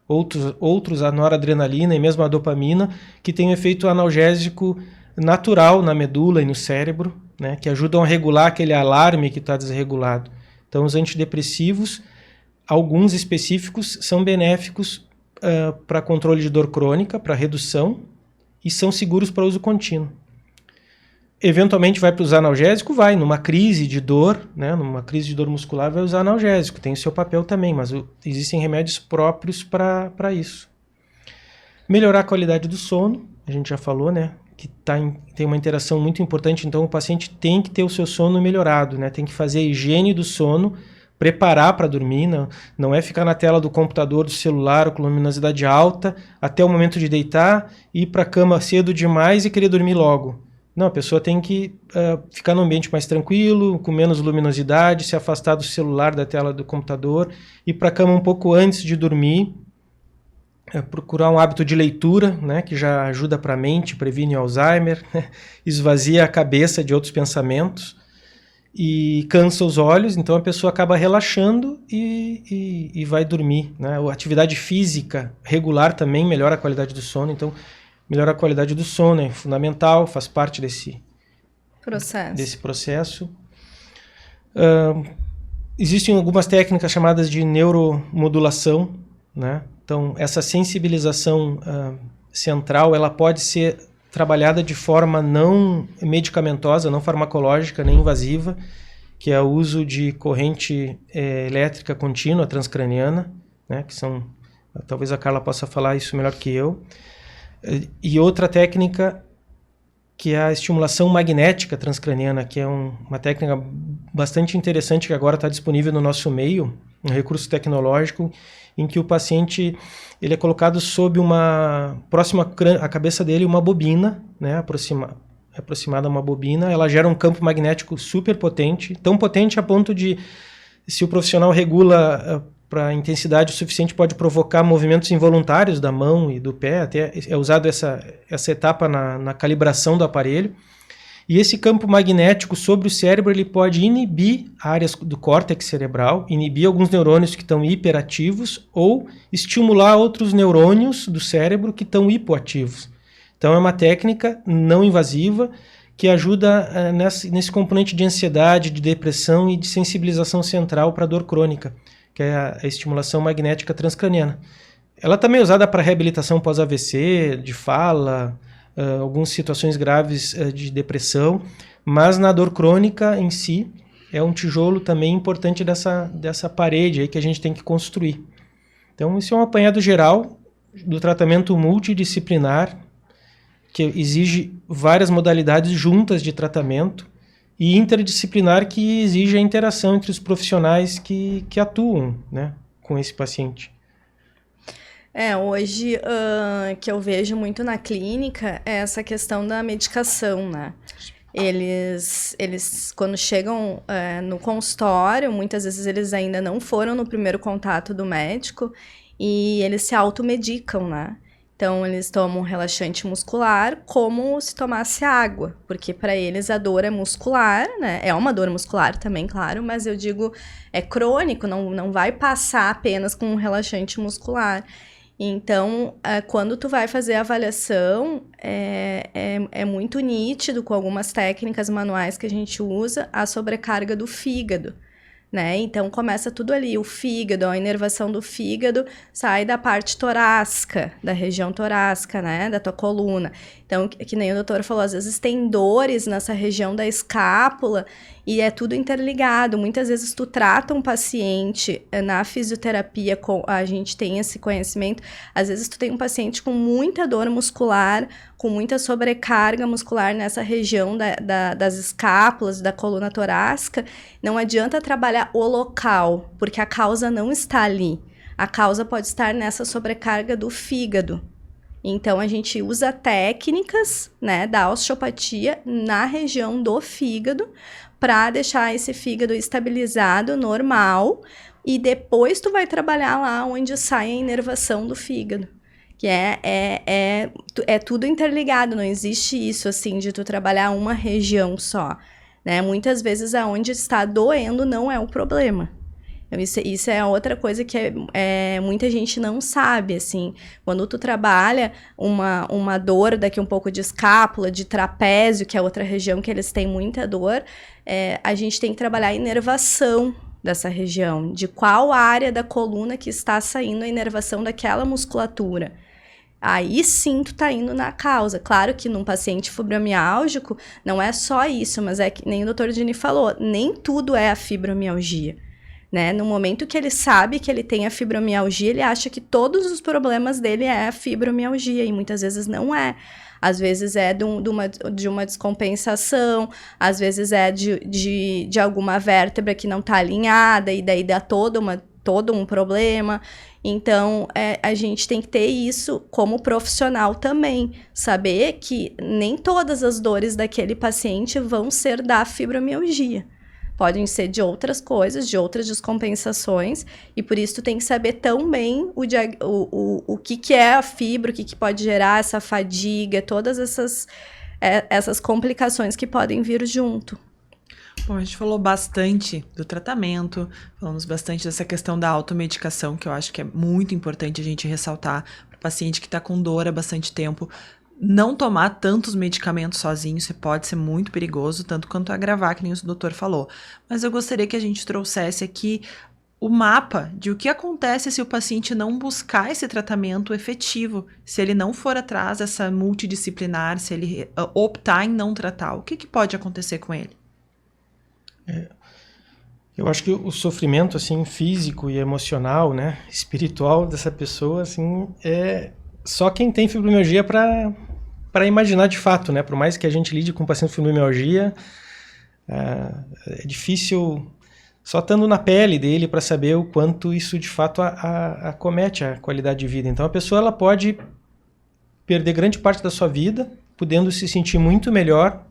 outros a noradrenalina e mesmo a dopamina, que tem um efeito analgésico natural na medula e no cérebro, né, que ajudam a regular aquele alarme que está desregulado. Então, os antidepressivos, alguns específicos, são benéficos para controle de dor crônica, para redução, e são seguros para uso contínuo. Eventualmente vai para usar analgésico? Vai. Numa crise de dor, né, numa crise de dor muscular, vai usar analgésico. Tem o seu papel também, mas existem remédios próprios para isso. Melhorar a qualidade do sono, a gente já falou, né, que tem uma interação muito importante, então o paciente tem que ter o seu sono melhorado, né, tem que fazer a higiene do sono, preparar para dormir, não é ficar na tela do computador, do celular, com luminosidade alta, até o momento de deitar, ir para a cama cedo demais e querer dormir logo. Não, a pessoa tem que ficar num ambiente mais tranquilo, com menos luminosidade, se afastar do celular, da tela do computador, ir para a cama um pouco antes de dormir, procurar um hábito de leitura, né, que já ajuda para a mente, previne o Alzheimer, né, esvazia a cabeça de outros pensamentos e cansa os olhos, então a pessoa acaba relaxando e vai dormir. Né? A atividade física regular também melhora a qualidade do sono, então melhorar a qualidade do sono é fundamental, faz parte desse processo. Existem algumas técnicas chamadas de neuromodulação, né? Então, essa sensibilização central, ela pode ser trabalhada de forma não medicamentosa, não farmacológica, nem invasiva, que é o uso de corrente elétrica contínua transcraniana, né? Que são, talvez a Carla possa falar isso melhor que eu. E outra técnica que é a estimulação magnética transcraniana, que é uma técnica bastante interessante que agora está disponível no nosso meio, um recurso tecnológico em que o paciente ele é colocado sob próxima à cabeça dele uma bobina, né, aproximada a uma bobina, ela gera um campo magnético super potente, tão potente a ponto de, se o profissional regula para intensidade suficiente, pode provocar movimentos involuntários da mão e do pé, até é usado essa etapa na calibração do aparelho. E esse campo magnético sobre o cérebro ele pode inibir áreas do córtex cerebral, inibir alguns neurônios que estão hiperativos ou estimular outros neurônios do cérebro que estão hipoativos. Então é uma técnica não invasiva que ajuda nesse componente de ansiedade, de depressão e de sensibilização central para a dor crônica, que é a estimulação magnética transcraniana. Ela também é usada para reabilitação pós-AVC, de fala, algumas situações graves de depressão, mas na dor crônica em si é um tijolo também importante dessa parede aí que a gente tem que construir. Então, isso é um apanhado geral do tratamento multidisciplinar, que exige várias modalidades juntas de tratamento, e interdisciplinar, que exige a interação entre os profissionais que atuam, né, com esse paciente. Hoje, que eu vejo muito na clínica, é essa questão da medicação, né? Eles quando chegam no consultório, muitas vezes eles ainda não foram no primeiro contato do médico e eles se automedicam, né? Então, eles tomam relaxante muscular como se tomasse água, porque para eles a dor é muscular, né? É uma dor muscular também, claro, mas eu digo, é crônico, não vai passar apenas com um relaxante muscular. Então, quando tu vai fazer a avaliação, é muito nítido, com algumas técnicas manuais que a gente usa, a sobrecarga do fígado, né? Então, começa tudo ali, o fígado, a inervação do fígado sai da parte torácica, da região torácica, né? Da tua coluna. Então, Então, que nem o doutor falou, às vezes tem dores nessa região da escápula e é tudo interligado. Muitas vezes tu trata um paciente na fisioterapia, a gente tem esse conhecimento, às vezes tu tem um paciente com muita dor muscular, com muita sobrecarga muscular nessa região das escápulas, da coluna torácica, não adianta trabalhar o local, porque a causa não está ali. A causa pode estar nessa sobrecarga do fígado. Então, a gente usa técnicas, né, da osteopatia na região do fígado para deixar esse fígado estabilizado, normal, e depois tu vai trabalhar lá onde sai a inervação do fígado. Que é tudo interligado, não existe isso, assim, de tu trabalhar uma região só, né? Muitas vezes aonde está doendo não é o problema. Então, isso é outra coisa que muita gente não sabe, assim. Quando tu trabalha uma dor daqui um pouco de escápula, de trapézio, que é outra região que eles têm muita dor, a gente tem que trabalhar a inervação dessa região, de qual área da coluna que está saindo a inervação daquela musculatura. Aí sim tu tá indo na causa. Claro que num paciente fibromiálgico não é só isso, mas é que nem o Dr. Dini falou, nem tudo é a fibromialgia. Né? No momento que ele sabe que ele tem a fibromialgia, ele acha que todos os problemas dele é a fibromialgia, e muitas vezes não é. Às vezes é de uma descompensação, às vezes é de alguma vértebra que não está alinhada, e daí dá todo um problema. Então, a gente tem que ter isso como profissional também. Saber que nem todas as dores daquele paciente vão ser da fibromialgia. Podem ser de outras coisas, de outras descompensações, e por isso tu tem que saber tão bem o que é a fibra, o que pode gerar essa fadiga, todas essas complicações que podem vir junto. Bom, a gente falou bastante do tratamento, falamos bastante dessa questão da automedicação, que eu acho que é muito importante a gente ressaltar para o paciente que está com dor há bastante tempo. Não tomar tantos medicamentos sozinho, isso pode ser muito perigoso, tanto quanto agravar, que nem o doutor falou. Mas eu gostaria que a gente trouxesse aqui o mapa de o que acontece se o paciente não buscar esse tratamento efetivo, se ele não for atrás dessa multidisciplinar, se ele optar em não tratar. O que pode acontecer com ele? Eu acho que o sofrimento assim, físico e emocional, né, espiritual dessa pessoa, assim, é só quem tem fibromialgia para imaginar de fato, né? Por mais que a gente lide com um paciente com fibromialgia, é difícil só estando na pele dele para saber o quanto isso de fato acomete a qualidade de vida. Então a pessoa ela pode perder grande parte da sua vida, podendo se sentir muito melhor,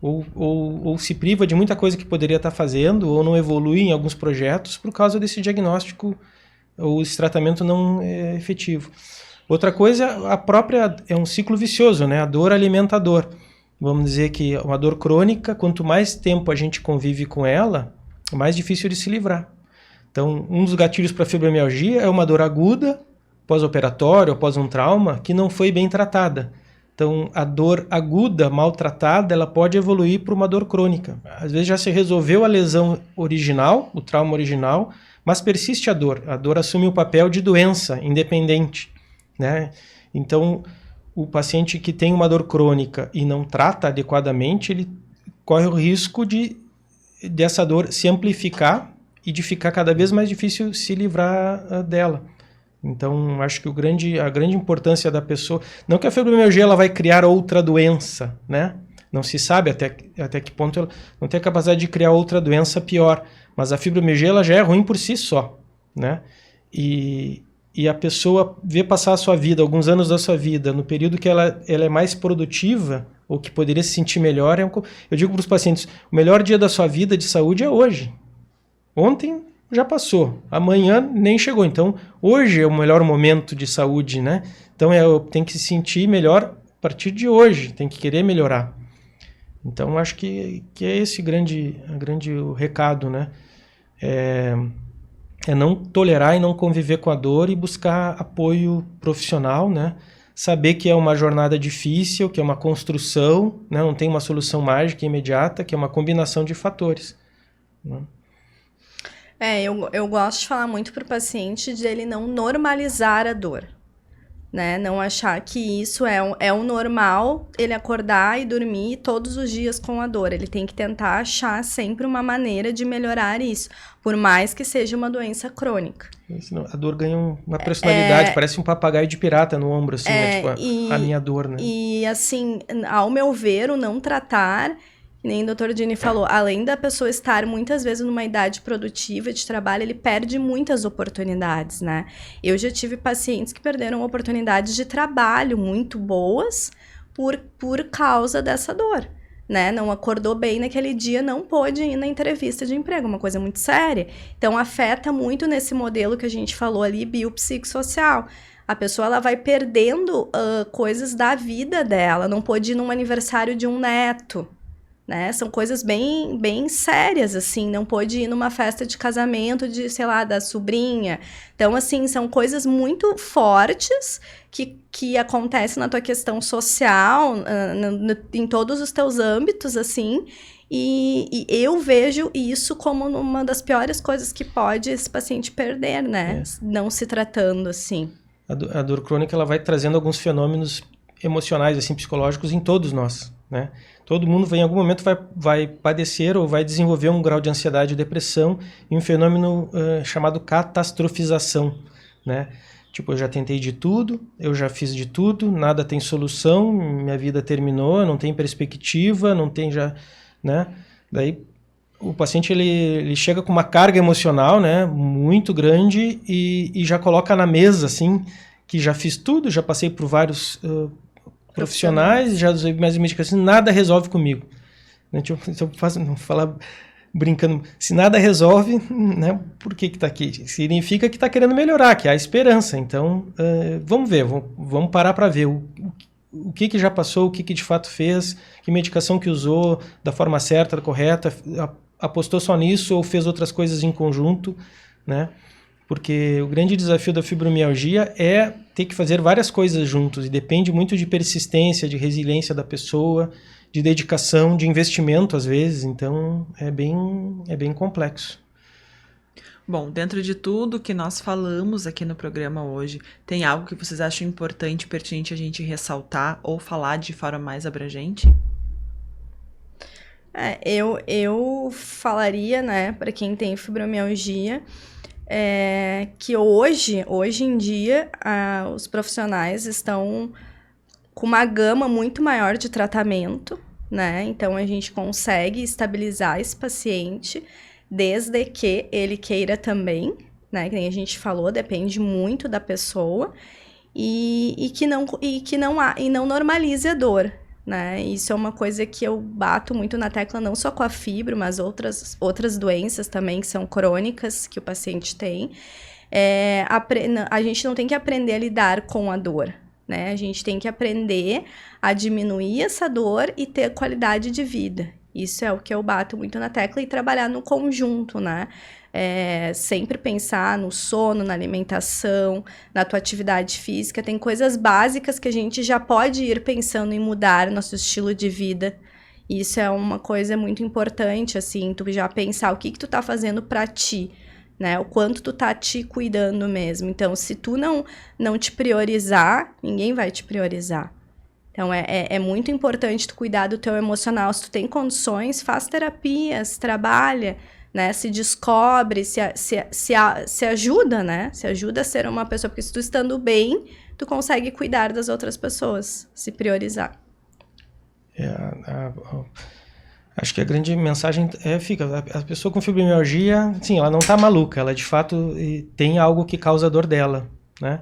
ou se priva de muita coisa que poderia estar fazendo, ou não evolui em alguns projetos por causa desse diagnóstico ou esse tratamento não efetivo. Outra coisa, é um ciclo vicioso, né? A dor alimenta a dor. Vamos dizer que uma dor crônica, quanto mais tempo a gente convive com ela, mais difícil de se livrar. Então, um dos gatilhos para a fibromialgia é uma dor aguda, pós-operatório, após um trauma, que não foi bem tratada. Então, a dor aguda, mal tratada, ela pode evoluir para uma dor crônica. Às vezes já se resolveu a lesão original, o trauma original, mas persiste a dor. A dor assume o papel de doença independente, né? Então, o paciente que tem uma dor crônica e não trata adequadamente, ele corre o risco dessa dor se amplificar e de ficar cada vez mais difícil se livrar dela. Então, acho que a grande importância da pessoa... Não que a fibromialgia ela vai criar outra doença, né? Não se sabe até que ponto ela não tem a capacidade de criar outra doença pior. Mas a fibromialgia ela já é ruim por si só, né? E a pessoa vê passar a sua vida, alguns anos da sua vida, no período que ela é mais produtiva, ou que poderia se sentir melhor. Eu digo para os pacientes, o melhor dia da sua vida de saúde é hoje. Ontem já passou, amanhã nem chegou. Então, hoje é o melhor momento de saúde, né? Então, tem que se sentir melhor a partir de hoje, tem que querer melhorar. Então, acho que é esse o recado, né? É não tolerar e não conviver com a dor e buscar apoio profissional, né? Saber que é uma jornada difícil, que é uma construção, né? Não tem uma solução mágica e imediata, que é uma combinação de fatores, né? Eu gosto de falar muito para o paciente de ele não normalizar a dor, né? Não achar que isso é o normal, ele acordar e dormir todos os dias com a dor. Ele tem que tentar achar sempre uma maneira de melhorar isso, por mais que seja uma doença crônica. A dor ganha uma personalidade, parece um papagaio de pirata no ombro, assim, né? Tipo, a minha dor, né? E, assim, ao meu ver, o não tratar, que nem o Dr. Dini falou, além da pessoa estar muitas vezes numa idade produtiva de trabalho, ele perde muitas oportunidades, né? Eu já tive pacientes que perderam oportunidades de trabalho muito boas por causa dessa dor. Né? Não acordou bem naquele dia, não pôde ir na entrevista de emprego, uma coisa muito séria. Então, afeta muito nesse modelo que a gente falou ali, biopsicossocial. A pessoa ela vai perdendo coisas da vida dela, não pôde ir num aniversário de um neto, né? São coisas bem, bem sérias, assim, não pôde ir numa festa de casamento de, sei lá, da sobrinha. Então, assim, são coisas muito fortes que acontecem na tua questão social, em todos os teus âmbitos, assim, e eu vejo isso como uma das piores coisas que pode esse paciente perder, né? Não se tratando, assim. A dor crônica, ela vai trazendo alguns fenômenos emocionais, assim, psicológicos em todos nós, né? Todo mundo em algum momento vai padecer ou vai desenvolver um grau de ansiedade ou depressão e um fenômeno chamado catastrofização, né? Tipo, eu já tentei de tudo, eu já fiz de tudo, nada tem solução, minha vida terminou, não tem perspectiva, não tem já, né? Daí o paciente ele chega com uma carga emocional, né, muito grande e já coloca na mesa, assim, que já fiz tudo, já passei por vários profissionais, já usei mais medicação, nada resolve comigo. Não falar brincando, se nada resolve, né, por que está aqui? Significa que está querendo melhorar, que há esperança. Então, vamos ver, vamos parar para ver o que já passou, o que de fato fez, que medicação que usou da forma certa, correta, apostou só nisso ou fez outras coisas em conjunto, né? Porque o grande desafio da fibromialgia é ter que fazer várias coisas juntos e depende muito de persistência, de resiliência da pessoa, de dedicação, de investimento às vezes, então é bem complexo. Bom, dentro de tudo que nós falamos aqui no programa hoje, tem algo que vocês acham importante, pertinente a gente ressaltar ou falar de forma mais abrangente? Eu falaria, né, para quem tem fibromialgia, que hoje em dia, os profissionais estão com uma gama muito maior de tratamento, né? Então, a gente consegue estabilizar esse paciente desde que ele queira também, né? Que nem a gente falou, depende muito da pessoa e que não normalize a dor, né? Isso é uma coisa que eu bato muito na tecla, não só com a fibro, mas outras doenças também que são crônicas que o paciente tem. A gente não tem que aprender a lidar com a dor, né? A gente tem que aprender a diminuir essa dor e ter qualidade de vida. Isso é o que eu bato muito na tecla e trabalhar no conjunto, né? Sempre pensar no sono, na alimentação, na tua atividade física. Tem coisas básicas que a gente já pode ir pensando em mudar nosso estilo de vida. Isso é uma coisa muito importante, assim, tu já pensar o que tu tá fazendo pra ti, né? O quanto tu tá te cuidando mesmo. Então, se tu não te priorizar, ninguém vai te priorizar. Então, é muito importante tu cuidar do teu emocional. Se tu tem condições, faz terapias, trabalha, né? Se descobre, se ajuda, né? Se ajuda a ser uma pessoa. Porque se tu estando bem, tu consegue cuidar das outras pessoas, se priorizar. Acho que a grande mensagem fica, a pessoa com fibromialgia, sim, ela não está maluca, ela de fato tem algo que causa a dor dela, né?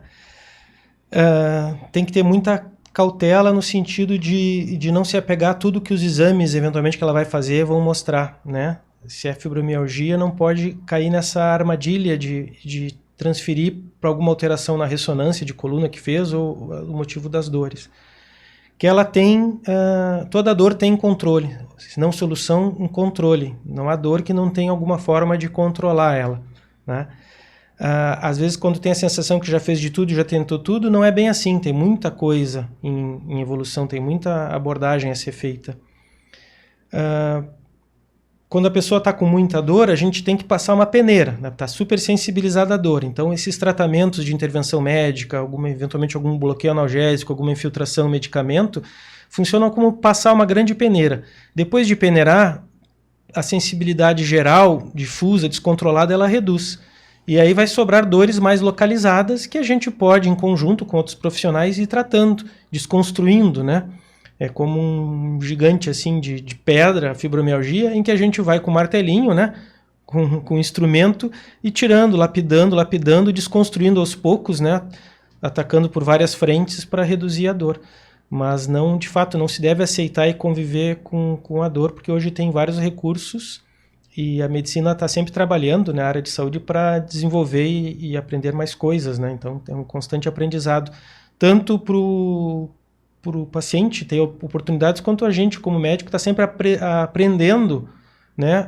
Tem que ter muita cautela no sentido de não se apegar a tudo que os exames, eventualmente, que ela vai fazer vão mostrar, né? Se é fibromialgia, não pode cair nessa armadilha de transferir para alguma alteração na ressonância de coluna que fez ou o motivo das dores. Que ela tem, toda dor tem controle, se não solução, um controle. Não há dor que não tenha alguma forma de controlar ela, né? Às vezes, quando tem a sensação que já fez de tudo, já tentou tudo, não é bem assim, tem muita coisa em evolução, tem muita abordagem a ser feita. quando a pessoa está com muita dor, a gente tem que passar uma peneira, né? Está super sensibilizada à dor. Então, esses tratamentos de intervenção médica, eventualmente algum bloqueio analgésico, alguma infiltração, medicamento, funcionam como passar uma grande peneira. Depois de peneirar, a sensibilidade geral, difusa, descontrolada, ela reduz. E aí vai sobrar dores mais localizadas que a gente pode, em conjunto com outros profissionais, ir tratando, desconstruindo, né? É como um gigante assim de pedra, a fibromialgia, em que a gente vai com martelinho, né? Com instrumento e tirando, lapidando, desconstruindo aos poucos, né? Atacando por várias frentes para reduzir a dor. Mas não, de fato, não se deve aceitar e conviver com a dor, porque hoje tem vários recursos e a medicina está sempre trabalhando na área de saúde para desenvolver e aprender mais coisas, né? Então tem um constante aprendizado, tanto para o paciente ter oportunidades, quanto a gente, como médico, está sempre aprendendo, né?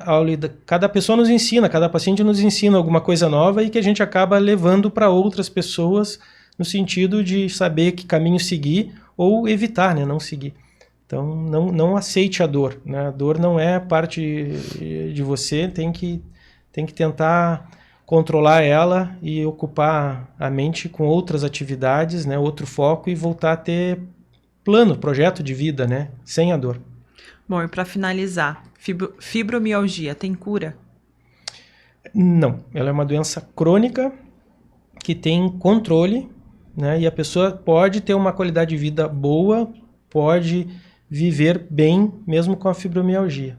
Cada pessoa nos ensina, cada paciente nos ensina alguma coisa nova e que a gente acaba levando para outras pessoas no sentido de saber que caminho seguir ou evitar, né? Não seguir. Então, não aceite a dor, né? A dor não é parte de você, tem que tentar controlar ela e ocupar a mente com outras atividades, né? Outro foco e voltar a ter projeto de vida, né? Sem a dor. Bom, e para finalizar, fibromialgia tem cura? Não, ela é uma doença crônica que tem controle, né? E a pessoa pode ter uma qualidade de vida boa, pode viver bem mesmo com a fibromialgia.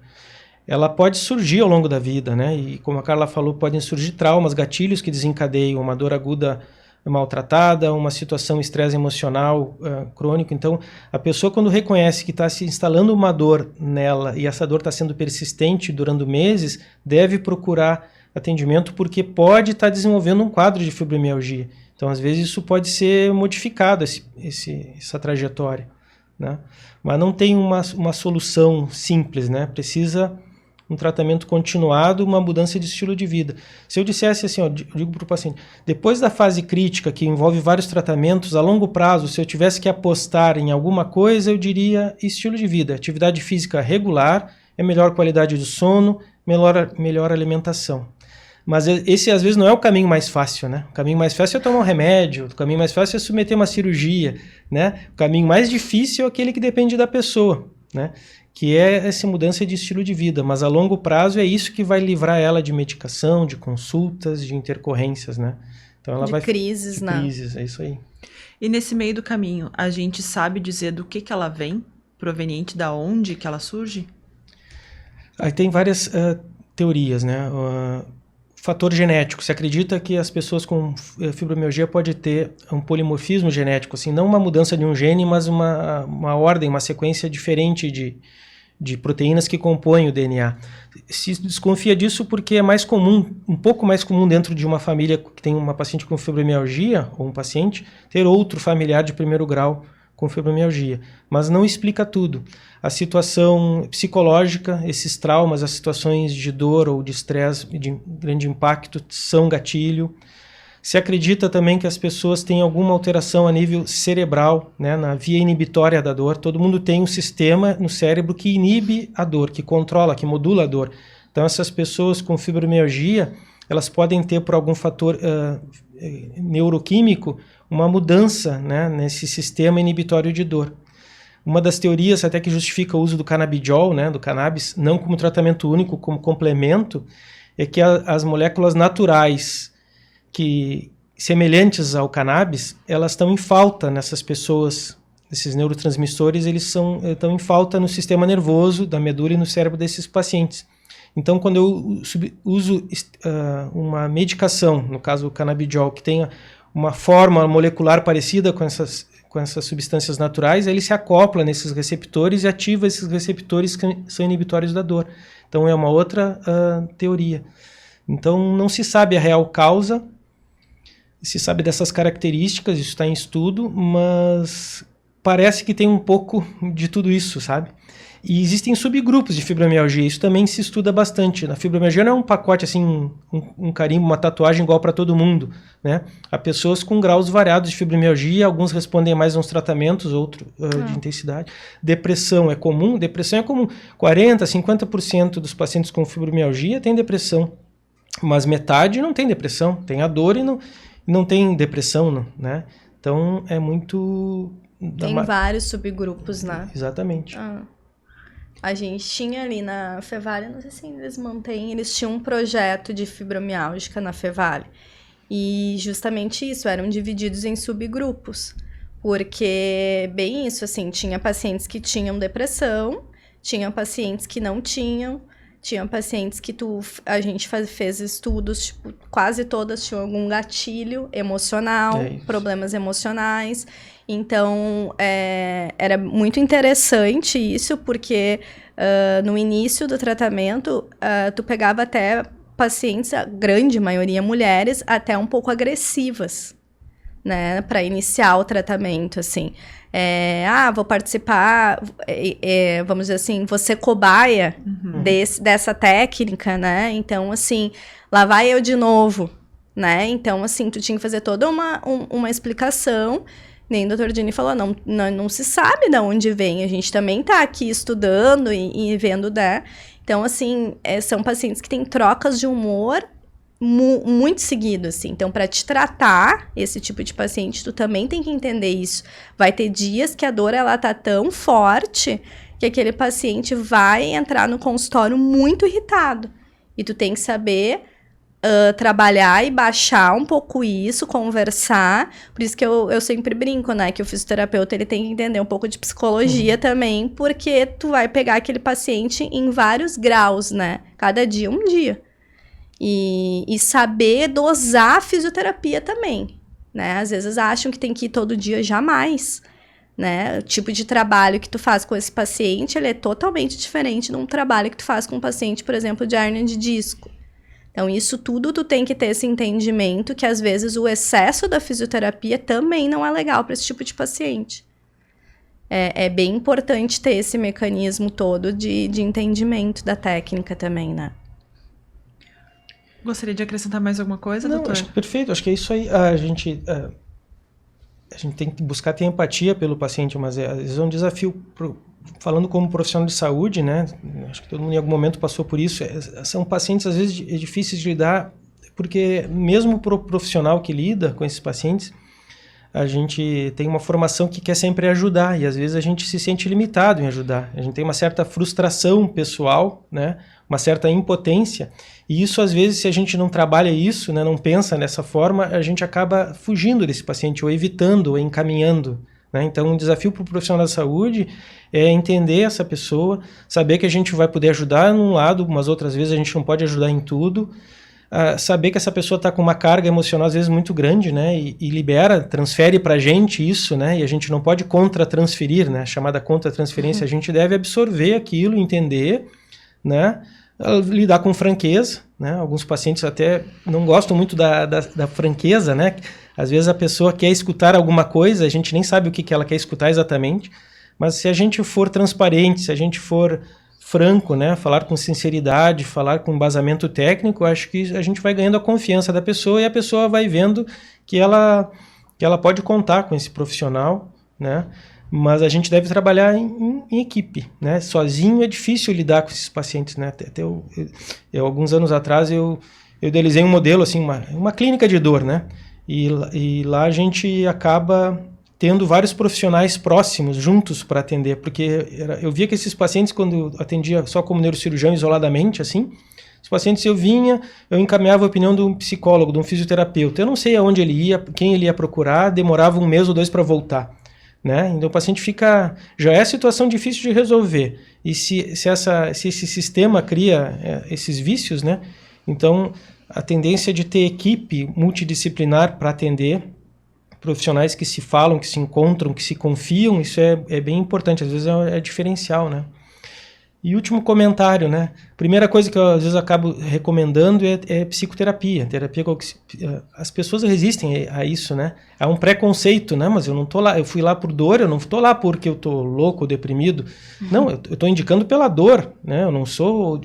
Ela pode surgir ao longo da vida, né? E como a Carla falou, podem surgir traumas, gatilhos que desencadeiam uma dor aguda maltratada, uma situação de estresse emocional crônico. Então, a pessoa, quando reconhece que está se instalando uma dor nela e essa dor está sendo persistente durante meses, deve procurar atendimento, porque pode estar desenvolvendo um quadro de fibromialgia. Então, às vezes, isso pode ser modificado, essa trajetória, né? Mas não tem uma solução simples, né? Precisa um tratamento continuado, uma mudança de estilo de vida. Se eu dissesse assim, eu digo para o paciente, depois da fase crítica, que envolve vários tratamentos, a longo prazo, se eu tivesse que apostar em alguma coisa, eu diria estilo de vida, atividade física regular, melhor qualidade do sono, melhor alimentação. Mas esse, às vezes, não é o caminho mais fácil, né? O caminho mais fácil é tomar um remédio, o caminho mais fácil é submeter uma cirurgia, né? O caminho mais difícil é aquele que depende da pessoa, né? Que é essa mudança de estilo de vida, mas a longo prazo é isso que vai livrar ela de medicação, de consultas, de intercorrências, né? Então ela vai crises, né? Crises, é isso aí. E nesse meio do caminho, a gente sabe dizer do que ela vem, proveniente da onde que ela surge? Aí tem várias teorias, né? Fator genético. Se acredita que as pessoas com fibromialgia podem ter um polimorfismo genético, assim, não uma mudança de um gene, mas uma ordem, uma sequência diferente de proteínas que compõem o DNA. Se desconfia disso porque é mais comum, um pouco mais comum dentro de uma família que tem uma paciente com fibromialgia, ou um paciente, ter outro familiar de primeiro grau com fibromialgia, mas não explica tudo. A situação psicológica, esses traumas, as situações de dor ou de estresse de grande impacto são gatilho. Se acredita também que as pessoas têm alguma alteração a nível cerebral, né, na via inibitória da dor. Todo mundo tem um sistema no cérebro que inibe a dor, que controla, que modula a dor. Então essas pessoas com fibromialgia, elas podem ter por algum fator neuroquímico uma mudança, né, nesse sistema inibitório de dor. Uma das teorias até que justifica o uso do canabidiol, né, do cannabis, não como tratamento único, como complemento, é que as moléculas naturais que semelhantes ao cannabis, elas estão em falta nessas pessoas, esses neurotransmissores, eles estão em falta no sistema nervoso, da medula e no cérebro desses pacientes. Então, quando eu uso uma medicação, no caso o canabidiol, que tenha uma forma molecular parecida com essas substâncias naturais, ele se acopla nesses receptores e ativa esses receptores que são inibitórios da dor. Então, é uma outra teoria. Então, não se sabe a real causa, se sabe dessas características, isso está em estudo, mas parece que tem um pouco de tudo isso, sabe? E existem subgrupos de fibromialgia, isso também se estuda bastante. A fibromialgia não é um pacote, assim, um carimbo, uma tatuagem igual para todo mundo, né? Há pessoas com graus variados de fibromialgia, alguns respondem mais a uns tratamentos, outros de intensidade. Depressão é comum? Depressão é comum. 40%, 50% dos pacientes com fibromialgia têm depressão, mas metade não tem depressão, tem a dor e não tem depressão, né? Então, é muito... Tem vários subgrupos, né? Exatamente. A gente tinha ali na Fevale, não sei se eles mantêm, eles tinham um projeto de fibromialgia na Fevale. E justamente isso, eram divididos em subgrupos. Porque, bem isso, assim, tinha pacientes que tinham depressão, tinha pacientes que não tinham, tinha pacientes que a gente fez estudos, tipo, quase todas tinham algum gatilho emocional, problemas emocionais. Então, era muito interessante isso, porque no início do tratamento, tu pegava até pacientes, a grande maioria mulheres, até um pouco agressivas, né, para iniciar o tratamento, assim. Vou participar, vamos dizer assim, vou ser cobaia dessa técnica, né? Então, assim, lá vai eu de novo, né? Então, assim, tu tinha que fazer toda uma explicação. Nem o Dr. Dini falou, não se sabe de onde vem. A gente também tá aqui estudando e vendo, né? Então, assim, são pacientes que têm trocas de humor muito seguido, assim. Então, para te tratar esse tipo de paciente, tu também tem que entender isso. Vai ter dias que a dor, ela tá tão forte que aquele paciente vai entrar no consultório muito irritado. E tu tem que saber trabalhar e baixar um pouco isso, conversar. Por isso que eu sempre brinco, né? Que o fisioterapeuta, ele tem que entender um pouco de psicologia também, porque tu vai pegar aquele paciente em vários graus, né? Cada dia um dia. E saber dosar a fisioterapia também, né? Às vezes acham que tem que ir todo dia, jamais, né? O tipo de trabalho que tu faz com esse paciente, ele é totalmente diferente de um trabalho que tu faz com um paciente, por exemplo, de hérnia de disco. Então, isso tudo tu tem que ter esse entendimento que, às vezes, o excesso da fisioterapia também não é legal para esse tipo de paciente. É bem importante ter esse mecanismo todo de entendimento da técnica também, né? Gostaria de acrescentar mais alguma coisa, doutor? Acho que perfeito, acho que é isso aí. A gente tem que buscar ter empatia pelo paciente, mas às vezes é um desafio, falando como profissional de saúde, né? Acho que todo mundo em algum momento passou por isso. São pacientes, às vezes, difíceis de lidar, porque mesmo para o profissional que lida com esses pacientes, a gente tem uma formação que quer sempre ajudar, e às vezes a gente se sente limitado em ajudar. A gente tem uma certa frustração pessoal, né? Uma certa impotência, e isso, às vezes, se a gente não trabalha isso, né, não pensa nessa forma, a gente acaba fugindo desse paciente, ou evitando, ou encaminhando, né? Então, um desafio para o profissional da saúde é entender essa pessoa, saber que a gente vai poder ajudar num lado, mas outras vezes a gente não pode ajudar em tudo, saber que essa pessoa está com uma carga emocional, às vezes, muito grande, né, e libera, transfere para a gente isso, né, e a gente não pode contra-transferir, né, chamada contra-transferência, a gente deve absorver aquilo, entender, né, lidar com franqueza, né? Alguns pacientes até não gostam muito da franqueza, né? Às vezes a pessoa quer escutar alguma coisa, a gente nem sabe o que ela quer escutar exatamente, mas se a gente for transparente, se a gente for franco, né? Falar com sinceridade, falar com embasamento técnico, acho que a gente vai ganhando a confiança da pessoa e a pessoa vai vendo que ela pode contar com esse profissional, né? Mas a gente deve trabalhar em equipe, né? Sozinho é difícil lidar com esses pacientes, né? Até alguns anos atrás eu idealizei um modelo, assim, uma clínica de dor, né? E lá a gente acaba tendo vários profissionais próximos, juntos, para atender, porque eu via que esses pacientes, quando eu atendia só como neurocirurgião isoladamente, assim, os pacientes, eu encaminhava a opinião de um psicólogo, de um fisioterapeuta. Eu não sei aonde ele ia, quem ele ia procurar, demorava 1 mês ou 2 para voltar. Né? Então o paciente já é situação difícil de resolver, e se esse sistema cria esses vícios, né? Então a tendência de ter equipe multidisciplinar para atender, profissionais que se falam, que se encontram, que se confiam, isso é bem importante, às vezes é diferencial, né? E último comentário, né? Primeira coisa que eu às vezes acabo recomendando é psicoterapia. As pessoas resistem a isso, né? Há um preconceito, né? Mas eu não tô lá, eu fui lá por dor, eu não tô lá porque eu tô louco, deprimido. Não, eu tô indicando pela dor, né? Eu não sou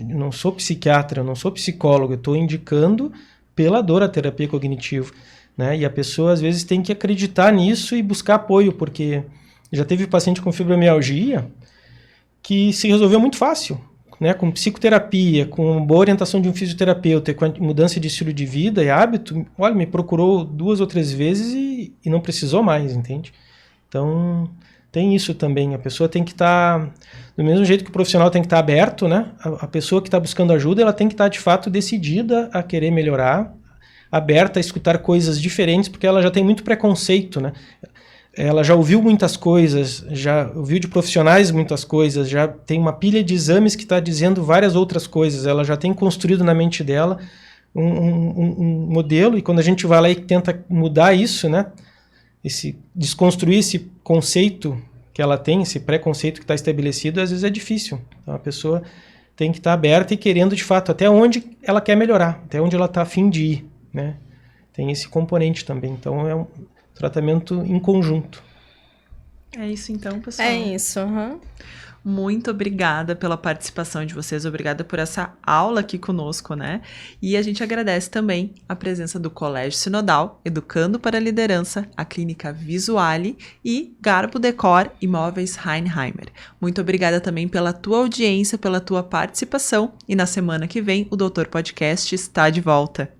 psiquiatra, eu não sou psicólogo, eu tô indicando pela dor a terapia cognitiva, né? E a pessoa às vezes tem que acreditar nisso e buscar apoio, porque já teve paciente com fibromialgia que se resolveu muito fácil, né? Com psicoterapia, com boa orientação de um fisioterapeuta, com a mudança de estilo de vida e hábito, olha, me procurou 2 ou 3 vezes e não precisou mais, entende? Então, tem isso também. A pessoa tem que estar, do mesmo jeito que o profissional tem que estar aberto, né? A pessoa que está buscando ajuda, ela tem que estar, de fato, decidida a querer melhorar, aberta a escutar coisas diferentes, porque ela já tem muito preconceito, né? Ela já ouviu muitas coisas, já ouviu de profissionais muitas coisas, já tem uma pilha de exames que está dizendo várias outras coisas, ela já tem construído na mente dela um modelo, e quando a gente vai lá e tenta mudar isso, né, desconstruir esse conceito que ela tem, esse preconceito que está estabelecido, às vezes é difícil. Então a pessoa tem que estar aberta e querendo de fato até onde ela quer melhorar, até onde ela está a fim de ir, né? Tem esse componente também, então é um tratamento em conjunto. É isso então, pessoal. É isso. Muito obrigada pela participação de vocês, obrigada por essa aula aqui conosco, né? E a gente agradece também a presença do Colégio Sinodal, Educando para a Liderança, a Clínica Visuale e Garbo Decor Imóveis Heinheimer. Muito obrigada também pela tua audiência, pela tua participação, e na semana que vem o Doutor Podcast está de volta.